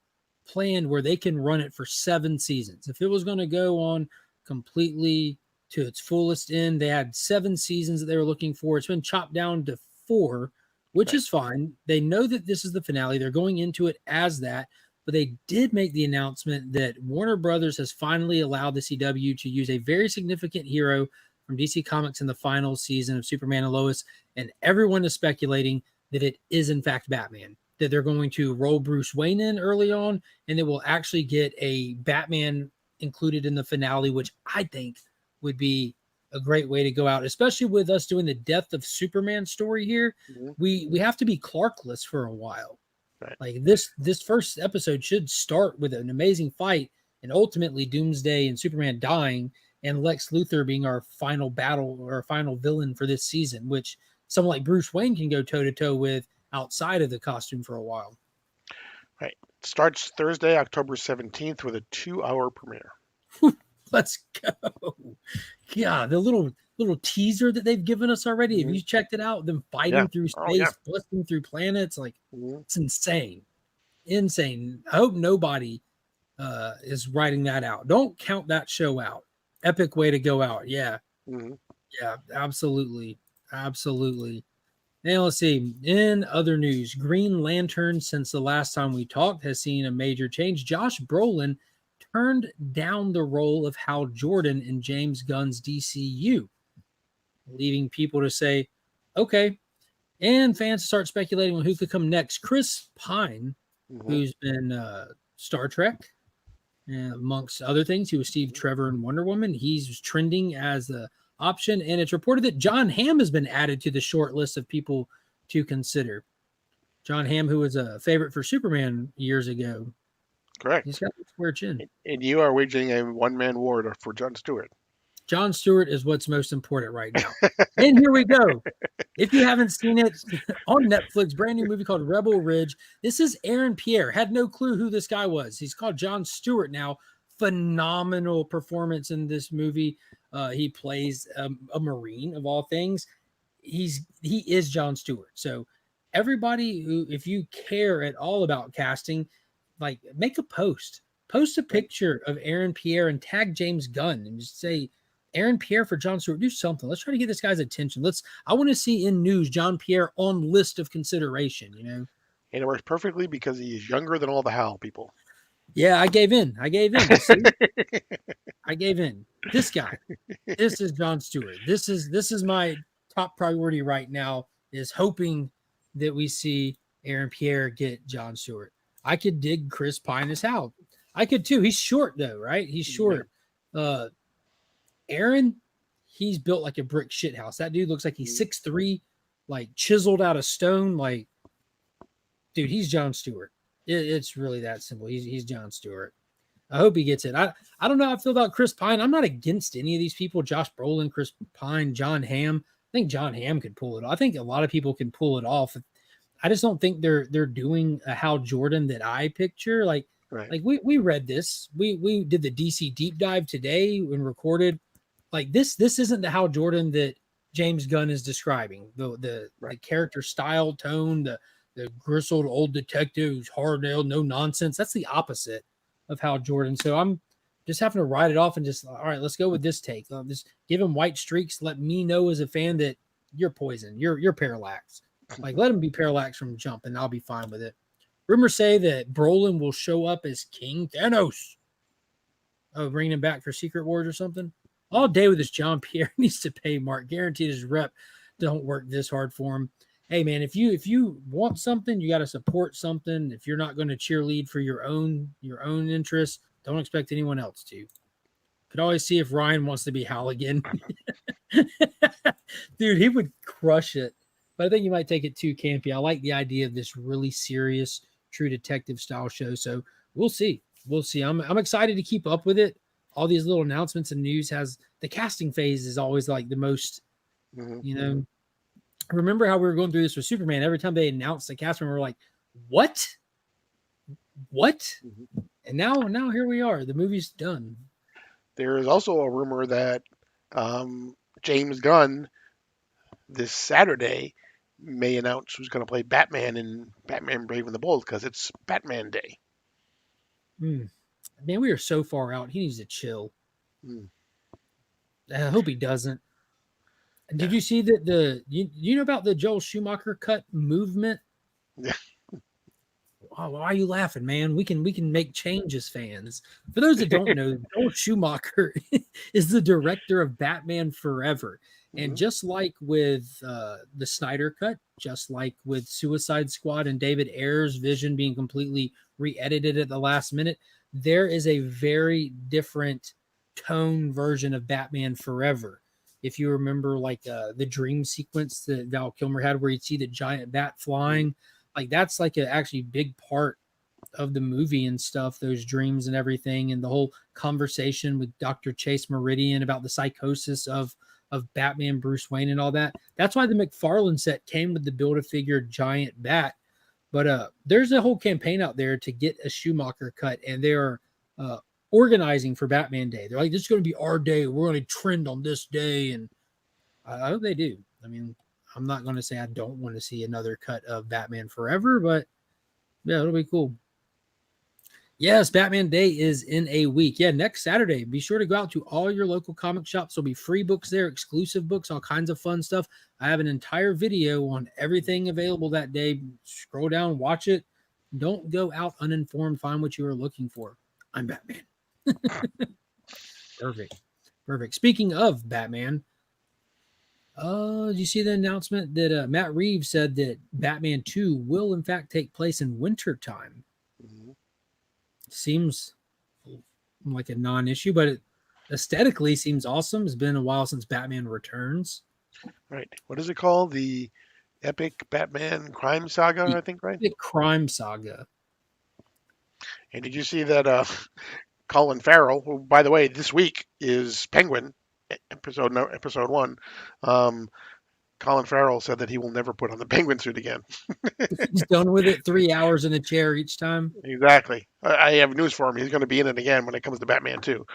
planned where they can run it for 7 seasons. If it was going to go on completely to its fullest end, they had 7 seasons that they were looking for. It's been chopped down to 4, which Right. is fine. They know that this is the finale. They're going into it as that. But they did make the announcement that Warner Brothers has finally allowed the CW to use a very significant hero from DC Comics in the final season of Superman and Lois, and everyone is speculating that it is in fact Batman. That they're going to roll Bruce Wayne in early on, and they will actually get a Batman included in the finale, which I think would be a great way to go out, especially with us doing the death of Superman story here. Mhm. We have to be Clarkless for a while. Right. Like this first episode should start with an amazing fight, and ultimately Doomsday and Superman dying, and Lex Luthor being our final battle or final villain for this season, which someone like Bruce Wayne can go toe to toe with outside of the costume for a while. Right. Starts Thursday, October 17th, with a 2-hour premiere. Let's go. Yeah, the little teaser that they've given us already. Have Mhm. you checked it out? Them Yeah. fighting through Oh yeah. space, busting through planets, like Mhm. it's insane. Insane. I hope nobody is writing that out. Don't count that show out. Epic way to go out. Yeah. Mhm. Yeah, absolutely. Absolutely. Now let's see. In other news, Green Lantern, since the last time we talked, has seen a major change. Josh Brolin turned down the role of Hal Jordan in James Gunn's DCU. leaving people to say, okay. And fans start speculating on who could come next. Chris Pine, who's been Star Trek, amongst other things. He was Steve Trevor in Wonder Woman. He's trending as the option, and it's reported that John Hamm has been added to the short list of people to consider. John Hamm, who was a favorite for Superman years ago. Correct. He's got a square chin. And you are waging a one-man war for Jon Stewart. Jon Stewart is what's most important right now. And here we go. If you haven't seen it, on Netflix, brand new movie called Rebel Ridge. This is Aaron Pierre. Had no clue who this guy was. He's called Jon Stewart now. Phenomenal performance in this movie. He plays a Marine of all things. He is Jon Stewart. So everybody who, if you care at all about casting, like make a post a picture of Aaron Pierre and tag James Gunn and just say Aaron Pierre for Jon Stewart. Do something. Let's try to get this guy's attention. I want to see in news John Pierre on list of consideration, you know. And it works perfectly because he is younger than all the Hal people. Yeah, I gave in. See? I gave in. This guy. This is Jon Stewart. This is my top priority right now, is hoping that we see Aaron Pierre get Jon Stewart. I could dig Chris Pine as Hal. I could too. He's short though, right? He's short. Aaron, he's built like a brick shithouse. That dude looks like he's 6'3", like chiseled out of stone. Like, dude, he's Jon Stewart. It's really that simple. He's Jon Stewart. I hope he gets it. I don't know how I feel about Chris Pine. I'm not against any of these people. Josh Brolin, Chris Pine, John Hamm. I think John Hamm could pull it off. I think a lot of people can pull it off. I just don't think they're doing a Hal Jordan that I picture. Like we read this. We did the DC deep dive today and recorded. Like this isn't the Hal Jordan that James Gunn is describing. The character style, tone, the gristled old detective who's hard-nailed, no nonsense. That's the opposite of Hal Jordan. So I'm just having to write it off and just, all right, let's go with this take. Just give him white streaks. Let me know as a fan that you're poison. You're Parallax. Like, let him be Parallax from jump, and I'll be fine with it. Rumors say that Brolin will show up as King Thanos. Oh, bringing him back for Secret Wars or something? All day with this John Pierre needs to pay Mark. Guaranteed his rep don't work this hard for him. Hey, man, if you want something, you got to support something. If you're not going to cheerlead for your own interests, don't expect anyone else to. Could always see if Ryan wants to be Hal again. Dude, he would crush it. But I think you might take it too campy. I like the idea of this really serious, true detective style show. So we'll see. I'm excited to keep up with it. All these little announcements and news has the casting phase is always like the most, you know. Remember how we were going through this with Superman? Every time they announced the cast, we were like, what? And now here we are. The movie's done. There is also a rumor that James Gunn this Saturday may announce who's going to play Batman in Batman Brave and the Bold because it's Batman Day. Man, we are so far out. He needs to chill. I hope he doesn't. Did you see that you know about the Joel Schumacher cut movement? Yeah. Oh, why are you laughing, man? We can make changes, fans. For those that don't know, Joel Schumacher is the director of Batman Forever. And just like with the Snyder cut, just like with Suicide Squad and David Ayer's vision being completely re-edited at the last minute, there is a very different tone version of Batman Forever. If you remember, like the dream sequence that Val Kilmer had, where you'd see the giant bat flying, like that's like a actually big part of the movie and stuff. Those dreams and everything, and the whole conversation with Dr. Chase Meridian about the psychosis of Batman, Bruce Wayne, and all that. That's why the McFarlane set came with the Build-A-Figure giant bat. But there's a whole campaign out there to get a Schumacher cut, and they are organizing for Batman Day. They're like, this is going to be our day. We're going to trend on this day. And I hope they do. I mean, I'm not going to say I don't want to see another cut of Batman Forever, but yeah, it'll be cool. Yes, Batman Day is in a week. Yeah, next Saturday. Be sure to go out to all your local comic shops. There'll be free books there, exclusive books, all kinds of fun stuff. I have an entire video on everything available that day. Scroll down, watch it. Don't go out uninformed. Find what you are looking for. I'm Batman. Perfect. Speaking of Batman, Did you see the announcement that Matt Reeves said that Batman 2 will in fact take place in wintertime? Mhm. Seems like a non-issue, but it aesthetically seems awesome. It's been a while since Batman Returns. Right. What is it called? The Epic Batman Crime Saga, The I think, right? epic crime saga. And did you see that Colin Farrell, who, by the way, this week is Penguin, episode one. Um, Colin Farrell said that he will never put on the Penguin suit again. He's done with it. 3 hours in a chair each time. Exactly. I have news for him. He's going to be in it again when it comes to Batman 2.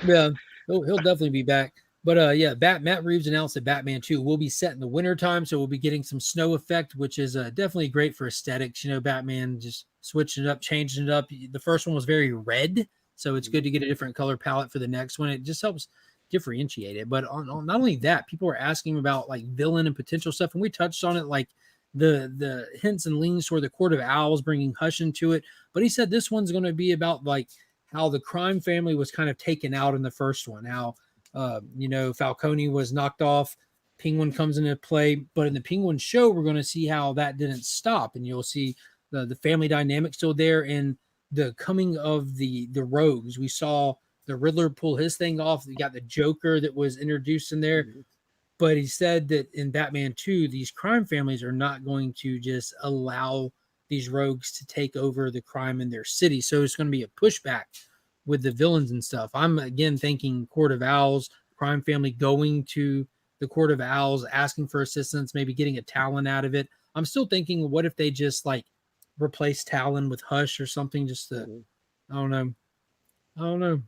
Yeah, he'll definitely be back. But yeah, Matt Reeves announced that Batman 2 will be set in the wintertime, so we'll be getting some snow effect, which is definitely great for aesthetics. You know, Batman just switching it up, changing it up. The first one was very red, so it's good to get a different color palette for the next one. It just helps differentiate it. But on not only that, people are asking about like villain and potential stuff, and we touched on it, like the hints and leans toward the Court of Owls, bringing Hush into it. But he said this one's going to be about like how the crime family was kind of taken out in the first one, how Falcone was knocked off, Penguin comes into play, but in the Penguin show, we're going to see how that didn't stop, and you'll see the family dynamic still there, and the coming of the rogues. We saw the Riddler pull his thing off. You got the Joker that was introduced in there, but he said that in Batman 2, these crime families are not going to just allow these rogues to take over the crime in their city. So it's going to be a pushback with the villains and stuff. I'm again thinking Court of Owls, crime family going to the Court of Owls, asking for assistance, maybe getting a Talon out of it. I'm still thinking, what if they just like replace Talon with Hush or something? Just to, I don't know.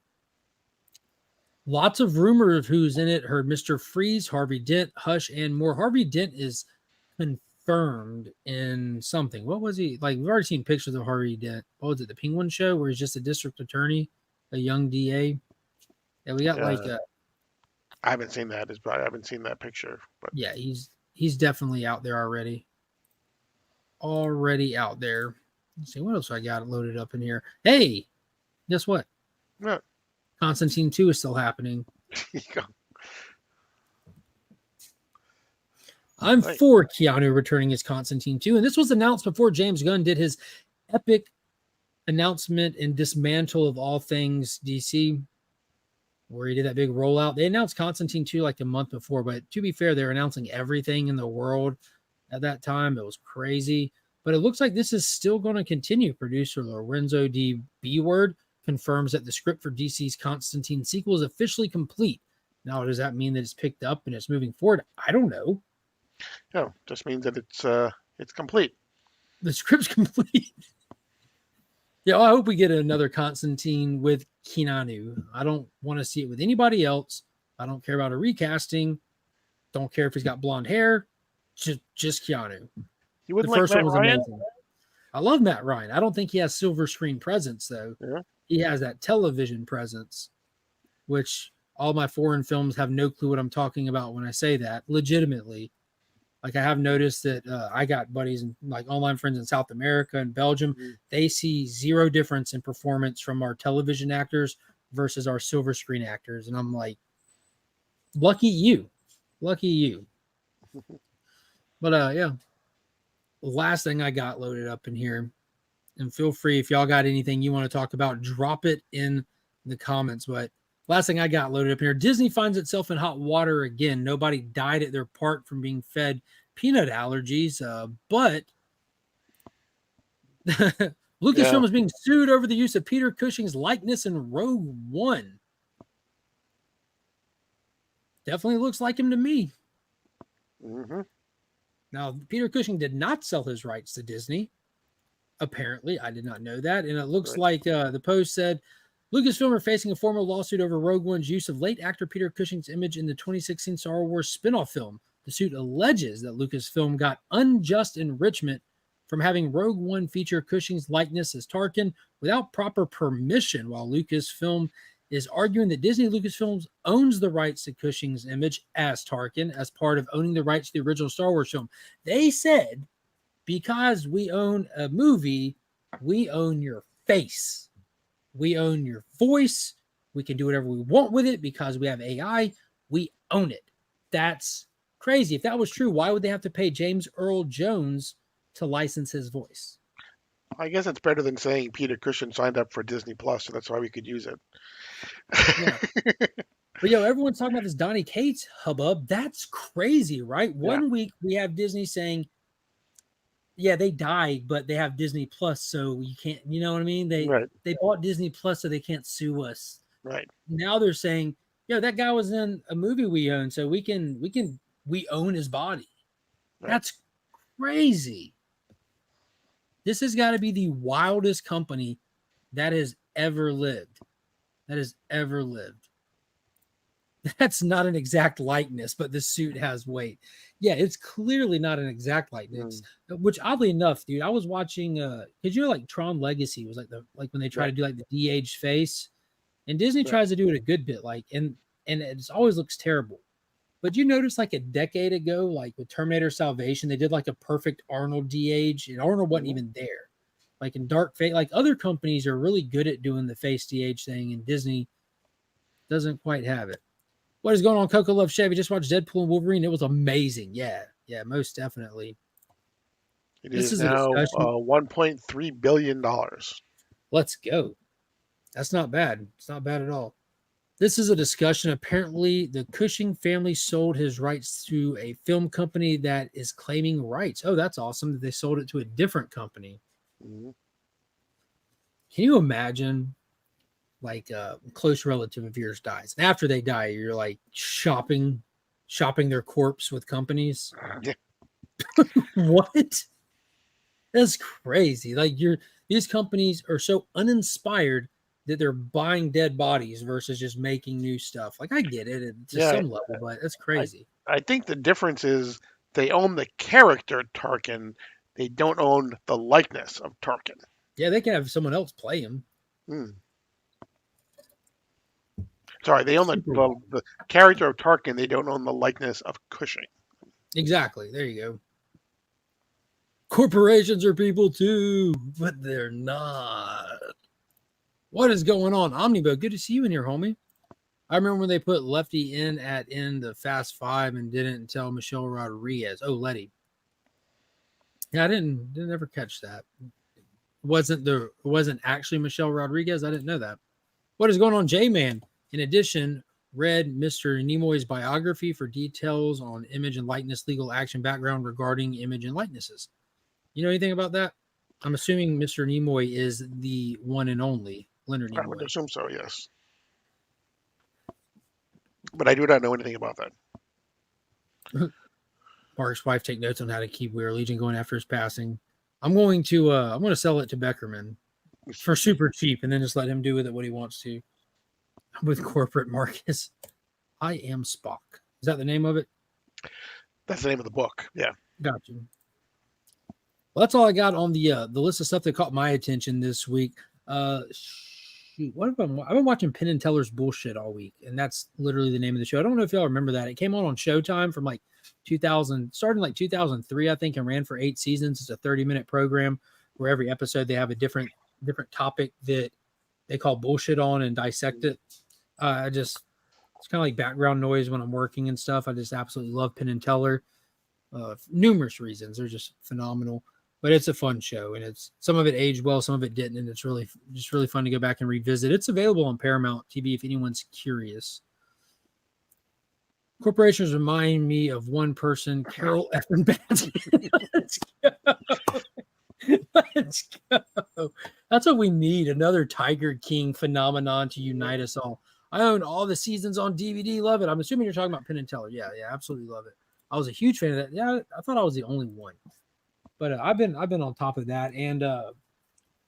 Lots of rumor of who's in it. Heard Mr. Freeze, Harvey Dent, Hush, and more. Harvey Dent is confirmed in something. What was he like? We've already seen pictures of Harvey Dent. What was it? The Penguin show where he's just a district attorney, a young DA. Yeah, we got I haven't seen that. I haven't seen that picture. But yeah, he's definitely out there already. Already out there. Let's see what else I got loaded up in here. Hey, guess what? yeah, Constantine 2 is still happening. I'm for Keanu returning as Constantine 2, and this was announced before James Gunn did his epic announcement and dismantle of all things DC, where he did that big rollout. They announced Constantine 2 like a month before, but to be fair, they're announcing everything in the world at that time. It was crazy, but it looks like this is still going to continue. Producer Lorenzo D. B-Word confirms that the script for DC's Constantine sequel is officially complete. Now, does that mean that it's picked up and it's moving forward? I don't know. No, just means that it's complete. The script's complete. Yeah, I hope we get another Constantine with Keanu. I don't want to see it with anybody else. I don't care about a recasting. Don't care if he's got blonde hair. Just Keanu. You wouldn't The first like Matt one was Ryan? amazing. I love Matt Ryan. I don't think he has silver screen presence, though. Yeah. He has that television presence, which all my foreign films have no clue what I'm talking about when I say that. Legitimately. Like I have noticed that I got buddies and like online friends in South America and Belgium. They see zero difference in performance from our television actors versus our silver screen actors. And I'm like, lucky you. But yeah, last thing I got loaded up in here, and feel free if y'all got anything you want to talk about, drop it in the comments. But last thing I got loaded up here, Disney finds itself in hot water again. Nobody died at their park from being fed peanut allergies, but Lucasfilm is being sued over the use of Peter Cushing's likeness in Rogue One. Definitely looks like him to me. Mm-hmm. Now, Peter Cushing did not sell his rights to Disney. Apparently, I did not know that. And it looks like the post said, Lucasfilm are facing a formal lawsuit over Rogue One's use of late actor Peter Cushing's image in the 2016 Star Wars spin-off film. The suit alleges that Lucasfilm got unjust enrichment from having Rogue One feature Cushing's likeness as Tarkin without proper permission, while Lucasfilm is arguing that Disney Lucasfilms owns the rights to Cushing's image as Tarkin as part of owning the rights to the original Star Wars film. They said, because we own a movie, we own your face. We own your voice. We can do whatever we want with it because we have AI. We own it. That's Crazy. If that was true, why would they have to pay James Earl Jones to license his voice? I guess it's better than saying Peter Cushing signed up for Disney Plus, so that's why we could use it. Yeah. But everyone's talking about this Donny Cates hubbub. That's crazy, right? Yeah. One week we have Disney saying, yeah, they died, but they have Disney Plus, so you can't, you know what I mean? They bought Disney Plus so they can't sue us. Right. Now they're saying, that guy was in a movie we own, so we own his body. Right. That's crazy. This has got to be the wildest company that has ever lived. That's not an exact likeness, but the suit has weight. Yeah, it's clearly not an exact likeness. Which oddly enough, dude, I was watching because like Tron Legacy was like when they try to do like the de-aged face, and Disney tries to do it a good bit, and it always looks terrible. But you notice like a decade ago, like with Terminator Salvation, they did like a perfect Arnold de-age, and Arnold wasn't even there. Like in Dark Fate, like other companies are really good at doing the face de-age thing, and Disney doesn't quite have it. What is going on, Coco Love Chevy? Just watched Deadpool and Wolverine. It was amazing. Yeah, most definitely. This is now $1.3 billion. Let's go. That's not bad. It's not bad at all. This is a discussion. Apparently, the Cushing family sold his rights to a film company that is claiming rights. Oh, that's awesome that they sold it to a different company. Mm-hmm. Can you imagine, like a close relative of yours dies, and after they die, you're like shopping their corpse with companies? Yeah. What? That's crazy. Like these companies are so uninspired that they're buying dead bodies versus just making new stuff. Like I get it to some level, but that's crazy. I think the difference is they own the character Tarkin. They don't own the likeness of Tarkin. Yeah, they can have someone else play him. Sorry, they own the character of Tarkin. They don't own the likeness of Cushing. Exactly. There you go. Corporations are people too, but they're not. What is going on? Omnibo, good to see you in here, homie. I remember when they put Lefty in at end of Fast Five and didn't tell Michelle Rodriguez. Oh, Letty. Yeah, I didn't ever catch that. It wasn't actually Michelle Rodriguez. I didn't know that. What is going on, J-Man? In addition, read Mr. Nimoy's biography for details on image and likeness legal action background regarding image and likenesses. You know anything about that? I'm assuming Mr. Nimoy is the one and only Leonard Nimoy. I would assume so, yes. But I do not know anything about that. Mark's wife take notes on how to keep We Are Legion going after his passing. I'm going to sell it to Beckerman for super cheap and then just let him do with it what he wants to. With corporate Marcus. I Am Spock. Is that the name of it? That's the name of the book. Yeah. Gotcha. Well, that's all I got on the list of stuff that caught my attention this week. I've been watching Penn and Teller's Bullshit all week, and that's literally the name of the show. I don't know if y'all remember that. It came on Showtime from like 2000, starting like 2003, I think, and ran for 8 seasons. It's a 30-minute program where every episode they have a different topic that they call bullshit on and dissect it. It's kind of like background noise when I'm working and stuff. I just absolutely love Penn and Teller. Numerous reasons. They're just phenomenal. But it's a fun show, and it's some of it aged well, some of it didn't, and it's really fun to go back and revisit. It's available on Paramount TV if anyone's curious. Corporations remind me of one person, Carol Effin Baskin. Let's go. That's what we need, another Tiger King phenomenon to unite us all. I own all the seasons on DVD. Love it. I'm assuming you're talking about Penn and Teller. Yeah, absolutely love it. I was a huge fan of that. Yeah, I thought I was the only one. But I've been on top of that, and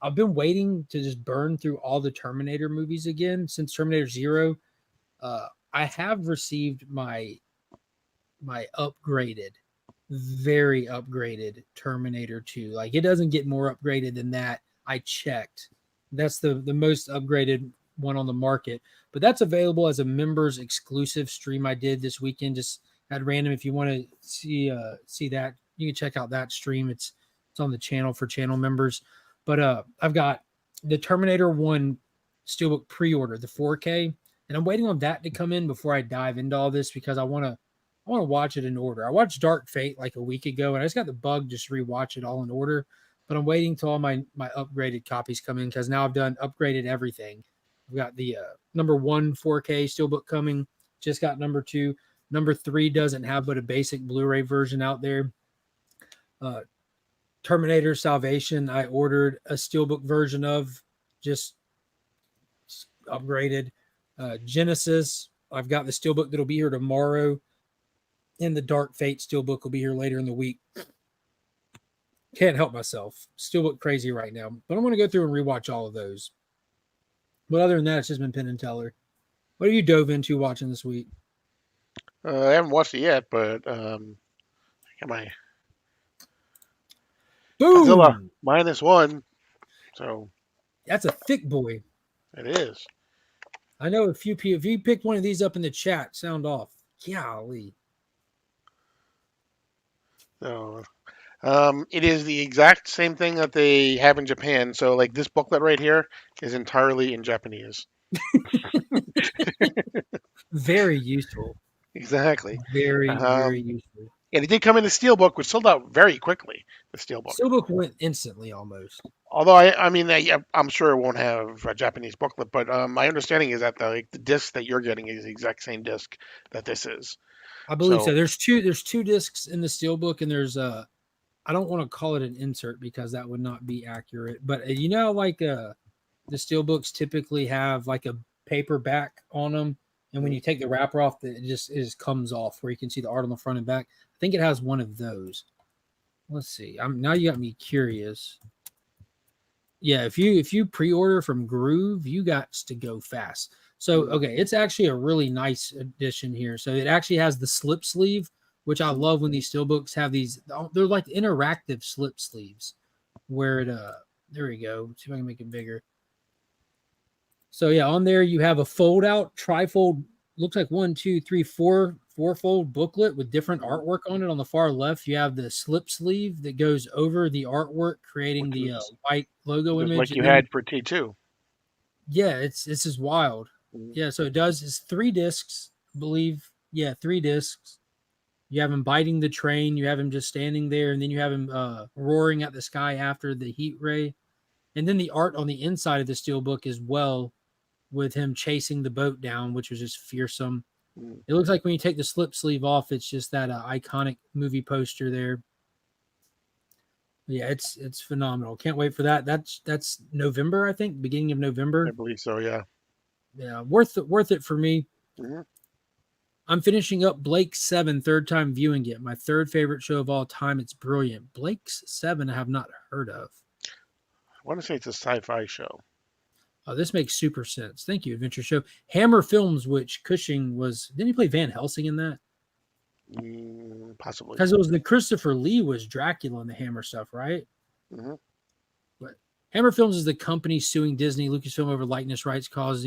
I've been waiting to just burn through all the Terminator movies again since Terminator 0. I have received my upgraded, very upgraded Terminator 2. Like it doesn't get more upgraded than that. I checked. That's the most upgraded one on the market, but that's available as a members exclusive stream I did this weekend. Just at random, if you want to see that. You can check out that stream. It's on the channel for channel members. But I've got the Terminator 1 Steelbook pre-order, the 4K, and I'm waiting on that to come in before I dive into all this because I want I want to watch it in order. I watched Dark Fate like a week ago, and I just got the bug just rewatch it all in order. But I'm waiting till all my upgraded copies come in because now I've done upgraded everything. I've got the number 1 4K steelbook coming. Just got number 2. Number 3 doesn't have but a basic Blu-ray version out there. Terminator Salvation, I ordered a steelbook version of, just upgraded. Genesis, I've got the steelbook that'll be here tomorrow, and the Dark Fate steelbook will be here later in the week. Can't help myself. Steelbook crazy right now, but I'm going to go through and rewatch all of those. But other than that, it's just been Penn and Teller. What have you dove into watching this week? I haven't watched it yet, but got my Godzilla Boom! -1, so That's a thick boy. it is. I know a few people. If you picked one of these up in the chat, sound off. Golly. So, it is the exact same thing that they have in Japan. So, like this booklet right here is entirely in Japanese. Very useful. Exactly. Very, very useful. And it did come in the steelbook, which sold out very quickly. The steelbook. Steelbook went instantly almost. Although I'm sure it won't have a Japanese booklet, but my understanding is that the disc that you're getting is the exact same disc that this is. I believe so. There's two discs in the steelbook, and there's I don't want to call it an insert because that would not be accurate. But the steelbooks typically have like a paper back on them, and when you take the wrapper off, it just comes off where you can see the art on the front and back. I think it has one of those. Let's see. Now you got me curious. Yeah, if you pre-order from Groove, you got to go fast. So okay, it's actually a really nice addition here. So it actually has the slip sleeve, which I love when these steelbooks have these. They're like interactive slip sleeves, where it there we go. Let's see if I can make it bigger. So yeah, on there you have a fold out trifold. Looks like 1, 2, 3, 4 fold booklet with different artwork on it. On the far left, you have the slip sleeve that goes over the artwork, creating the white logo image. Like you had for T2. Yeah, this is wild. Yeah, so it does. It's 3 discs, I believe. Yeah, 3 discs. You have him biting the train. You have him just standing there, and then you have him roaring at the sky after the heat ray. And then the art on the inside of the steelbook as well, with him chasing the boat down, which was just fearsome. It looks like when you take the slip sleeve off, it's just that iconic movie poster there. Yeah, it's phenomenal. Can't wait for that. That's November, I think, beginning of November. I believe so. Yeah. Yeah, worth it for me. Mm-hmm. I'm finishing up Blake's 7, third time viewing it. My 3rd favorite show of all time. It's brilliant. Blake's 7, I have not heard of. I want to say it's a sci-fi show. Oh, this makes super sense. Thank you, Adventure Show. Hammer Films, which Cushing was. Didn't he play Van Helsing in that? Possibly. Because it was the Christopher Lee was Dracula in the Hammer stuff, right? Mm-hmm. But Hammer Films is the company suing Disney, Lucasfilm over likeness rights, cause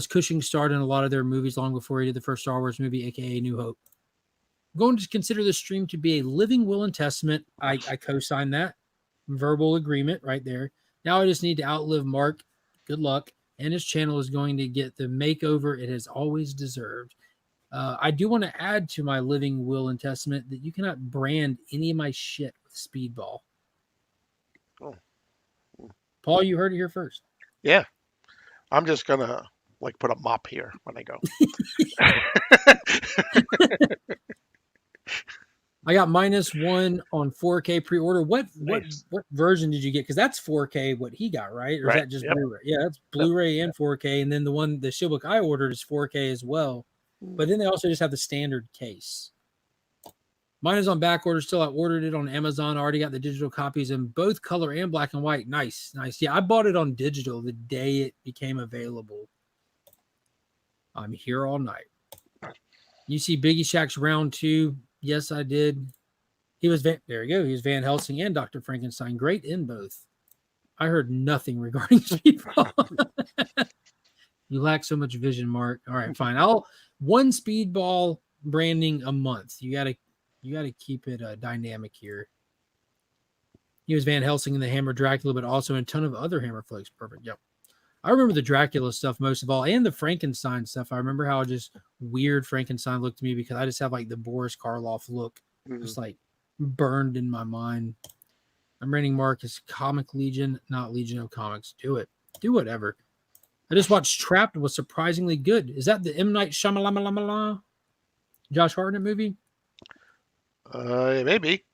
Cushing starred in a lot of their movies long before he did the first Star Wars movie, aka New Hope. I'm going to consider this stream to be a living will and testament. I co-sign that. Verbal agreement right there. Now I just need to outlive Mark. Good luck. And his channel is going to get the makeover it has always deserved. I do want to add to my living will and testament that you cannot brand any of my shit with Speedball. Oh. Paul, you heard it here first. Yeah. I'm just going to put a mop here when I go. I got -1 on 4K pre-order. What version did you get? Because that's 4K what he got, right? Or is that just Blu-ray? Yeah, that's Blu-ray and 4K. And then the steelbook I ordered is 4K as well. But then they also just have the standard case. Mine is on back order still. I ordered it on Amazon. I already got the digital copies in both color and black and white. Nice. Yeah, I bought it on digital the day it became available. I'm here all night. You see Biggie Shack's round 2. Yes, I did. There we go. He was Van Helsing and Dr. Frankenstein. Great in both. I heard nothing regarding Speedball. You lack so much vision, Mark. All right, fine. One Speedball branding a month. You gotta keep it dynamic here. He was Van Helsing in the Hammer Dracula, but also in a ton of other Hammer flicks. Perfect. Yep. I remember the Dracula stuff most of all, and the Frankenstein stuff. I remember how just weird Frankenstein looked to me because I just have like the Boris Karloff look, Mhm. just like burned in my mind. I'm rating Marcus Comic Legion, not Legion of Comics. Do it. Do whatever. I just watched Trapped. It was surprisingly good. Is that the M. Night Shyamalan Josh Hartnett movie? Maybe.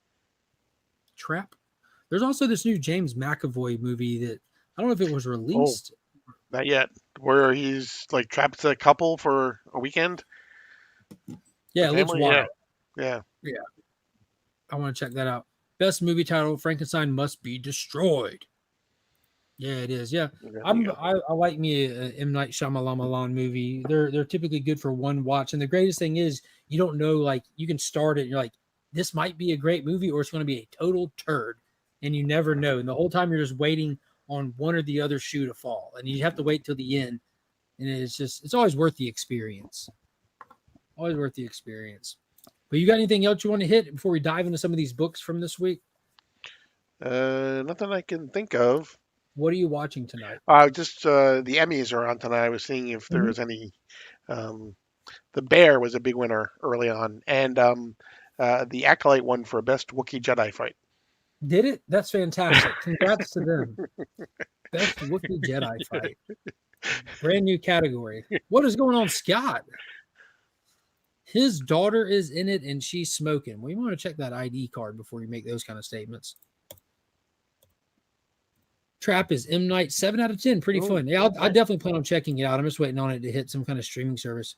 Trap. There's also this new James McAvoy movie that I don't know if it was Oh, released. not yet. Where he's like trapped a couple for a weekend, Yeah, the it looks family. Yeah, wild. yeah. Yeah, I want to check that out. Best movie title: Frankenstein Must Be Destroyed. Yeah, it is. Yeah, There you go. I like me a M Night Shyamalan movie. They're typically good for one watch, and the greatest thing is you don't know, like you can start it and you're like, this might be a great movie or it's going to be a total turd, and you never know. And the whole time you're just waiting on one or the other shoe to fall, and you have to wait till the end. And it's always worth the experience. Always worth the experience. But you got anything else you want to hit before we dive into some of these books from this week? Nothing I can think of. What are you watching tonight? Just the Emmys are on tonight. I was seeing if there Mhm. was any. Um, the Bear was a big winner early on, and the Acolyte won for best Wookiee Jedi fight. Did it? That's fantastic. Congrats to them. Best Wookiee Jedi fight. Brand new category. What is going on, Scott? His daughter is in it and she's smoking. We want to check that ID card before you make those kind of statements. Trap is M. Night, 7 out of 10. Pretty Ooh, fun. Yeah, I definitely plan on checking it out. I'm just waiting on it to hit some kind of streaming service.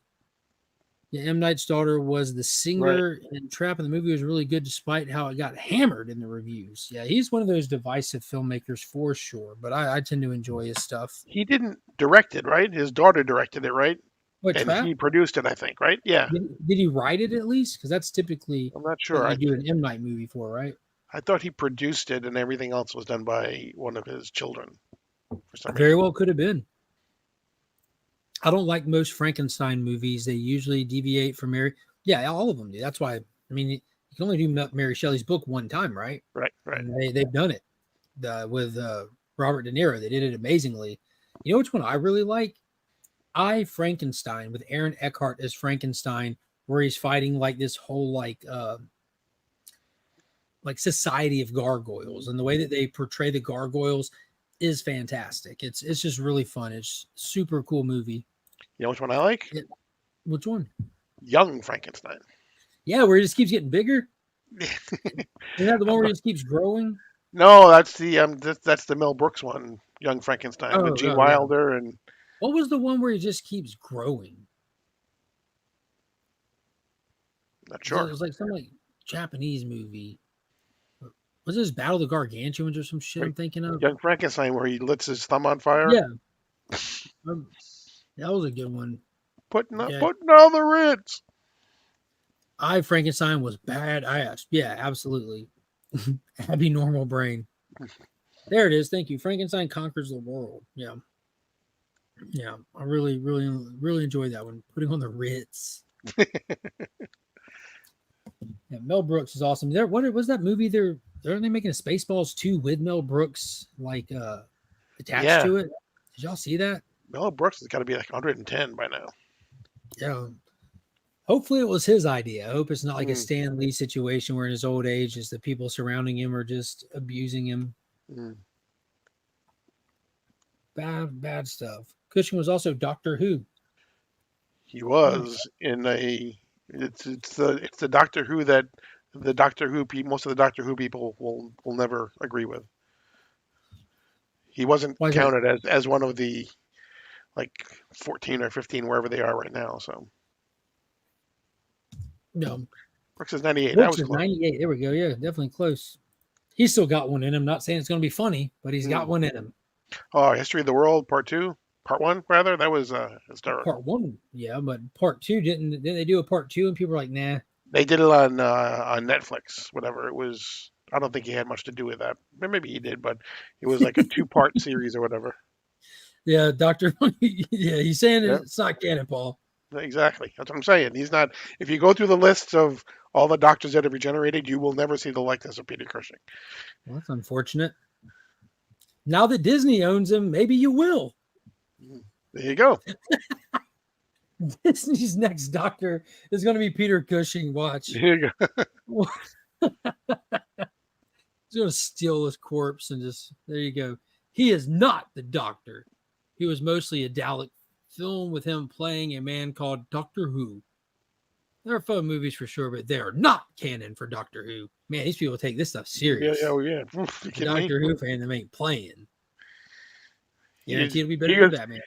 Yeah, M. Night's daughter was the right. singer in Trap, and the movie was really good despite how it got hammered in the reviews. Yeah, he's one of those divisive filmmakers for sure, but I tend to enjoy his stuff. He didn't direct it, right? His daughter directed it, right? What, And Trap? he produced it, I think, right? Yeah. Did he write it at least? Because that's typically I'm not what sure. you do an M. Night movie for, right? I thought he produced it, and everything else was done by one of his children for some Very reason. well could have been. I don't like most Frankenstein movies. They usually deviate from Mary. Yeah, all of them do. That's why, I mean, you can only do Mary Shelley's book one time, right? Right, right. And they've done it with Robert De Niro. They did it amazingly. You know which one I really like? I Frankenstein with Aaron Eckhart as Frankenstein, where he's fighting like this whole like society of gargoyles, and the way that they portray the gargoyles is fantastic. It's just really fun. It's super cool movie. You know which one I like? It, which one? Young Frankenstein. Yeah, where he just keeps getting bigger. Isn't that the one where he just keeps growing? No, that's the Mel Brooks one, Young Frankenstein, with Oh, Gene yeah. Wilder and What was the one where he just keeps growing? not It sure. was like some like Japanese movie. Was this Battle of the Gargantuans or some shit I'm thinking of? Young Frankenstein, where he lets his thumb on fire. Yeah. That was a good one. Putting Yeah. on the Ritz. I Frankenstein was bad ass. Yeah, absolutely. Happy normal brain. There it is. Thank you. Frankenstein conquers the world. Yeah. Yeah. I really, really, really enjoyed that one. Putting on the Ritz. Yeah, Mel Brooks is awesome. What was that movie? Aren't they making a Spaceballs 2 with Mel Brooks like attached Yeah. to it? Did y'all see that? Mel Brooks has got to be like 110 by now. Yeah. Hopefully it was his idea. I hope it's not like a Mm. Stan Lee situation where in his old age is the people surrounding him are just abusing him. Mm. Bad stuff. Cushing was also Doctor Who. He was in a. It's the Doctor Who that the Doctor Who most of the Doctor Who people will never agree with. He wasn't Why is that? counted as one of the like 14 or 15 wherever they are right now. So No. Brooks is 98. That Brooks was is close. 98. There we go. Yeah, definitely close. He's still got one in him. Not saying it's going to be funny, but he's got Mm. one in him. Oh, History of the World Part 2, Part 1 rather. That was historical. Part 1, yeah, but Part 2 didn't they do a Part 2 and people were like, nah. They did it on Netflix, whatever it was. I don't think he had much to do with that. Maybe he did, but it was like a 2-part series or whatever. Yeah, Doctor. Yeah, he's saying Yeah. it's not canon, Paul. Exactly. That's what I'm saying. He's not. If you go through the lists of all the doctors that have regenerated, you will never see the likeness of Peter Cushing. Well, that's unfortunate. Now that Disney owns him, maybe you will. There you go. Disney's next Doctor is going to be Peter Cushing. Watch. There you go. He's going to steal his corpse and just, there you go. He is not the Doctor. He was mostly a Dalek film with him playing a man called Doctor Who. They're fun movies for sure, but they're not canon for Doctor Who. Man, these people take this stuff serious. Yeah, yeah. Oof, you kidding me? Doctor Who fan them ain't playing. Guaranteed it'll be better than Batman.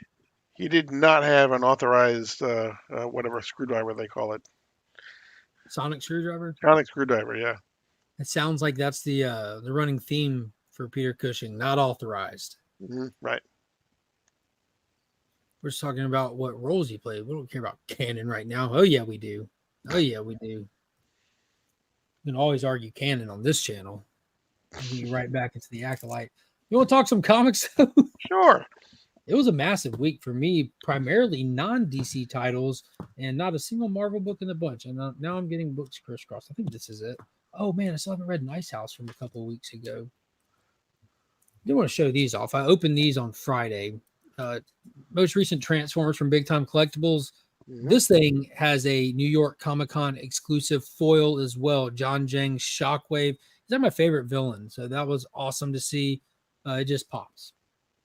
He did not have an authorized, whatever screwdriver they call it. Sonic screwdriver? Sonic screwdriver, yeah. It sounds like that's the running theme for Peter Cushing, not authorized. Right. We're just talking about what roles he played. We don't care about canon right now. Oh, yeah, we do. Oh, yeah, we do. You can always argue canon on this channel. You right back into the acolyte. You want to talk some comics? Sure. It was a massive week for me, primarily non-DC titles and not a single Marvel book in the bunch. And now I'm getting books crisscrossed. I think this is it. Oh, man, I still haven't read Nice House from a couple of weeks ago. I do want to show these off. I opened these on Friday. Most recent Transformers from Big Time Collectibles. This thing has a New York Comic-Con exclusive foil as well. John Jang's Shockwave. He's my favorite villain, so that was awesome to see. It just pops.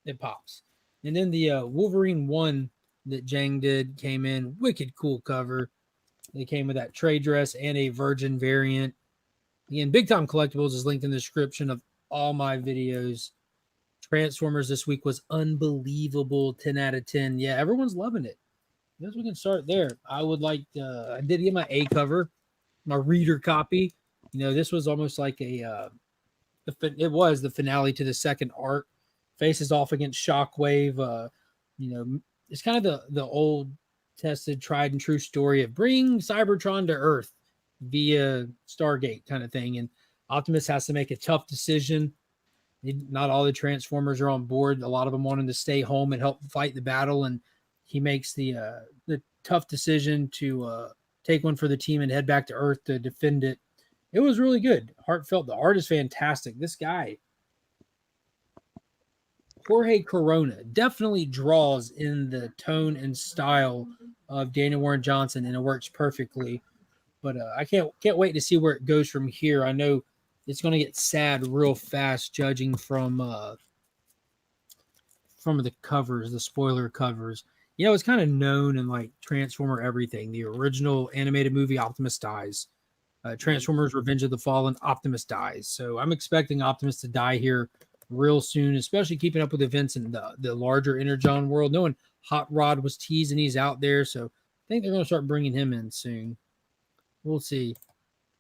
It pops. And then the Wolverine 1 that Jang did came in. Wicked cool cover. They came with that trade dress and a Virgin variant. Again, Big Time Collectibles is linked in the description of all my videos. Transformers this week was unbelievable. 10 out of 10. Yeah, everyone's loving it. I guess we can start there. I would like, I did get my A cover, my reader copy. You know, this was almost like it was the finale to the second arc. Faces off against Shockwave. You know, it's kind of the old tested, tried and true story of bring Cybertron to Earth via Stargate kind of thing. And Optimus has to make a tough decision. Not all the Transformers are on board. A lot of them wanting to stay home and help fight the battle. And he makes the tough decision to take one for the team and head back to Earth to defend it. It was really good. Heartfelt. The art is fantastic. This guy, Jorge Corona, definitely draws in the tone and style of Daniel Warren Johnson, and it works perfectly. But I can't wait to see where it goes from here. I know it's going to get sad real fast, judging from the covers, the spoiler covers. You know, it's kind of known in like Transformer everything. The original animated movie, Optimus dies. Transformers Revenge of the Fallen, Optimus dies. So I'm expecting Optimus to die here real soon, especially keeping up with events in the larger Energon world. Knowing Hot Rod was teased and he's out there, so I think they're going to start bringing him in soon. We'll see.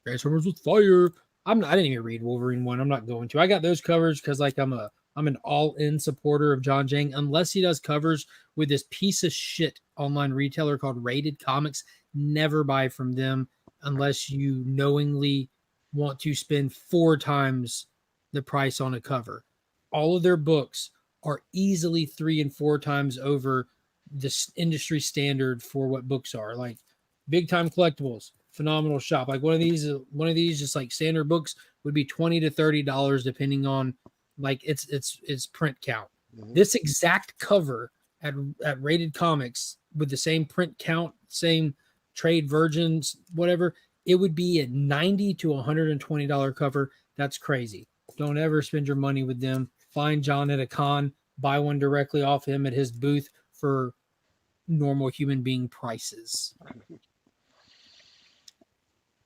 Transformers with fire. I didn't even read Wolverine 1. I'm not going to. I got those covers because like I'm an all-in supporter of John Jang. Unless he does covers with this piece of shit online retailer called Rated Comics, never buy from them unless you knowingly want to spend 4 times the price on a cover. All of their books are easily 3 and 4 times over this industry standard for what books are. Like Big Time Collectibles, phenomenal shop. Like one of these just like standard books would be $20 to $30 depending on like its print count. This exact cover at Rated Comics with the same print count, same trade versions, whatever, it would be a $90 to $120 cover. That's crazy. Don't ever spend your money with them. Find John at a con, buy one directly off him at his booth for normal human being prices.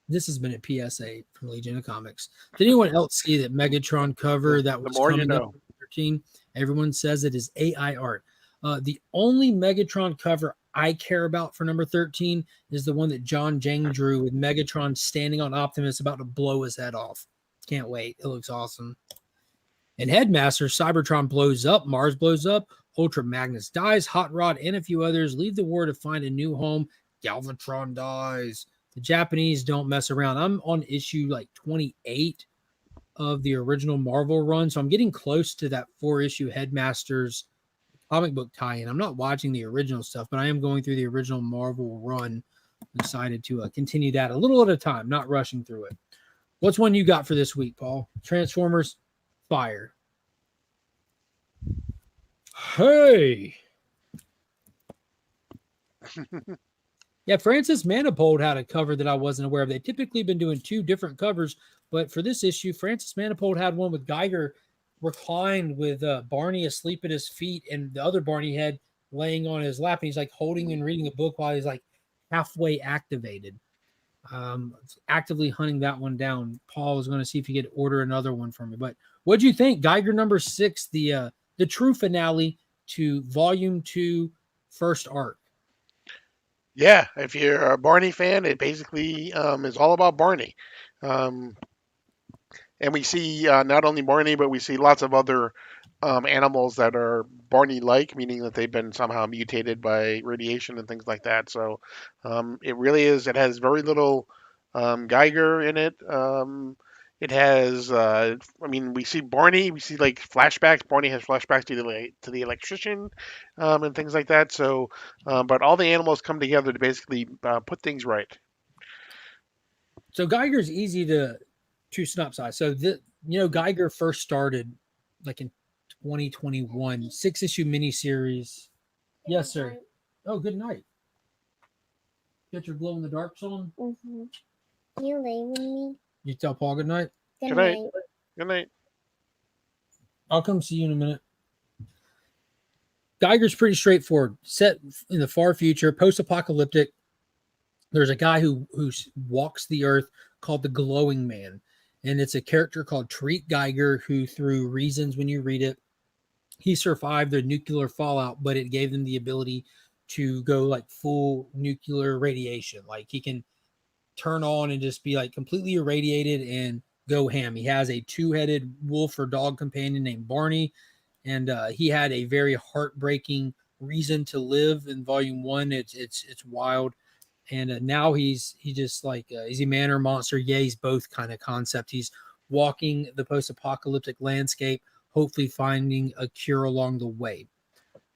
This has been a PSA from Legion of Comics. Did anyone else see that Megatron cover that was coming up in 13? Everyone says it is AI art. The only Megatron cover I care about for number 13 is the one that John Jang drew with Megatron standing on Optimus about to blow his head off. Can't wait. It looks awesome. And Headmaster, Cybertron blows up, Mars blows up, Ultra Magnus dies, Hot Rod and a few others leave the war to find a new home. Galvatron dies. The Japanese don't mess around. I'm on issue like 28 of the original Marvel run, so I'm getting close to that 4-issue Headmasters comic book tie-in. I'm not watching the original stuff, but I am going through the original Marvel run. Decided to continue that a little at a time, not rushing through it. What's one you got for this week, Paul? Transformers, fire. Hey, Yeah, Francis Manifold had a cover that I wasn't aware of. They've typically been doing 2 different covers, but for this issue, Francis Manifold had one with Geiger reclined with Barney asleep at his feet and the other Barney head laying on his lap. And he's like holding and reading a book while he's like halfway activated. Actively hunting that one down. Paul was going to see if he could order another one for me. But what do you think? Geiger number 6, the true finale to Volume 2, first arc. Yeah, if you're a Barney fan, it basically is all about Barney. Um, and we see not only Barney, but we see lots of other animals that are Barney-like, meaning that they've been somehow mutated by radiation and things like that. So it really is. It has very little Geiger in it. It has. I mean, we see Barney. We see like flashbacks. Barney has flashbacks to the electrician and things like that. So, but all the animals come together to basically put things right. So Geiger's easy to synopsize. So Geiger first started like in 2021, 6-issue miniseries. Yes, sir. Oh, good night. Get your glow in the dark on. Mm-hmm. You lay with me. You tell Paul good night. Good night. Good night. I'll come see you in a minute. Geiger's pretty straightforward. Set in the far future, post-apocalyptic. There's a guy who walks the earth called the Glowing Man. And it's a character called Tariq Geiger who, through reasons when you read it, he survived the nuclear fallout, but it gave him the ability to go like full nuclear radiation. Like he can turn on and just be like completely irradiated and go ham. He has a 2-headed wolf or dog companion named Barney. And he had a very heartbreaking reason to live in Volume 1. It's wild. And now he's just like, is he man or monster? Yeah, he's both kind of concept. He's walking the post-apocalyptic landscape, hopefully finding a cure along the way.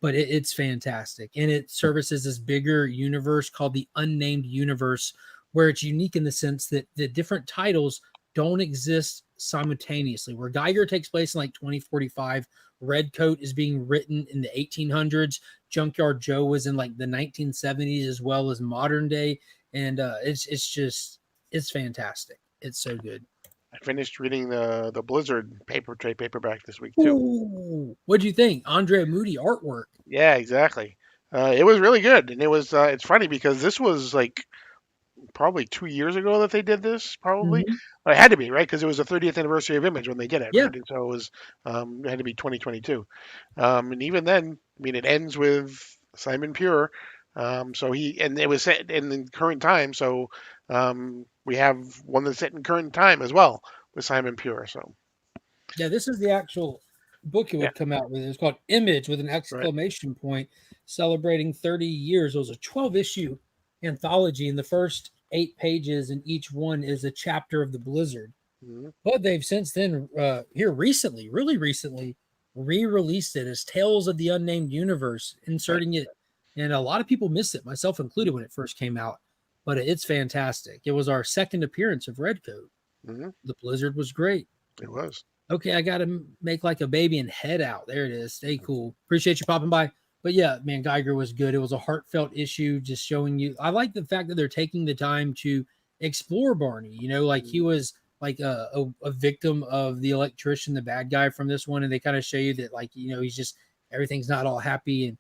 But it's fantastic. And it services this bigger universe called the Unnamed Universe, where it's unique in the sense that the different titles don't exist simultaneously. Where Geiger takes place in like 2045, Redcoat is being written in the 1800s. Junkyard Joe was in like the 1970s as well as modern day, and it's fantastic. It's so good. I finished reading the Blizzard trade paperback this week too. Ooh, what'd you think? Andrea Moody artwork. Yeah, exactly. It was really good, and it was. It's funny because this was like probably 2 years ago that they did this. Probably, Well, it had to be right because it was the 30th anniversary of Image when they did it. Yeah. Right? And so it was. It had to be 2022. And even then, I mean, it ends with Simon Pure. So it was set in the current time. So we have one that's set in current time as well with Simon Pure. So yeah, this is the actual book it would come out with. It's called Image with an exclamation point, celebrating 30 years. It was a 12-issue anthology, and the first 8 pages in each one is a chapter of the Blizzard. Mm-hmm. But they've since then, really recently, re-released it as Tales of the Unnamed Universe, inserting it, and a lot of people missed it, myself included, when it first came out. But it's fantastic. It was our second appearance of Redcoat. Mm-hmm. The Blizzard was great. It was. Okay, I got to make like a baby and head out. There it is. Stay cool. Appreciate you popping by. But yeah, man, Geiger was good. It was a heartfelt issue, just showing you. I like the fact that they're taking the time to explore Barney. You know, like he was like a victim of the electrician, the bad guy from this one, and they kind of show you that, like, you know, he's just, everything's not all happy and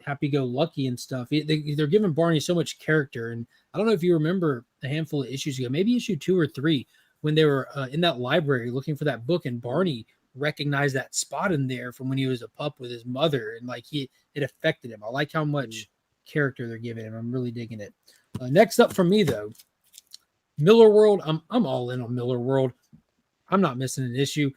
happy-go-lucky and stuff. They're giving Barney so much character. And I don't know if you remember a handful of issues ago, maybe issue 2 or 3, when they were in that library looking for that book, and Barney recognized that spot in there from when he was a pup with his mother, and like it affected him. I like how much character they're giving him. I'm really digging it. Next up from me though, Miller World. I'm all in on Miller World. I'm not missing an issue.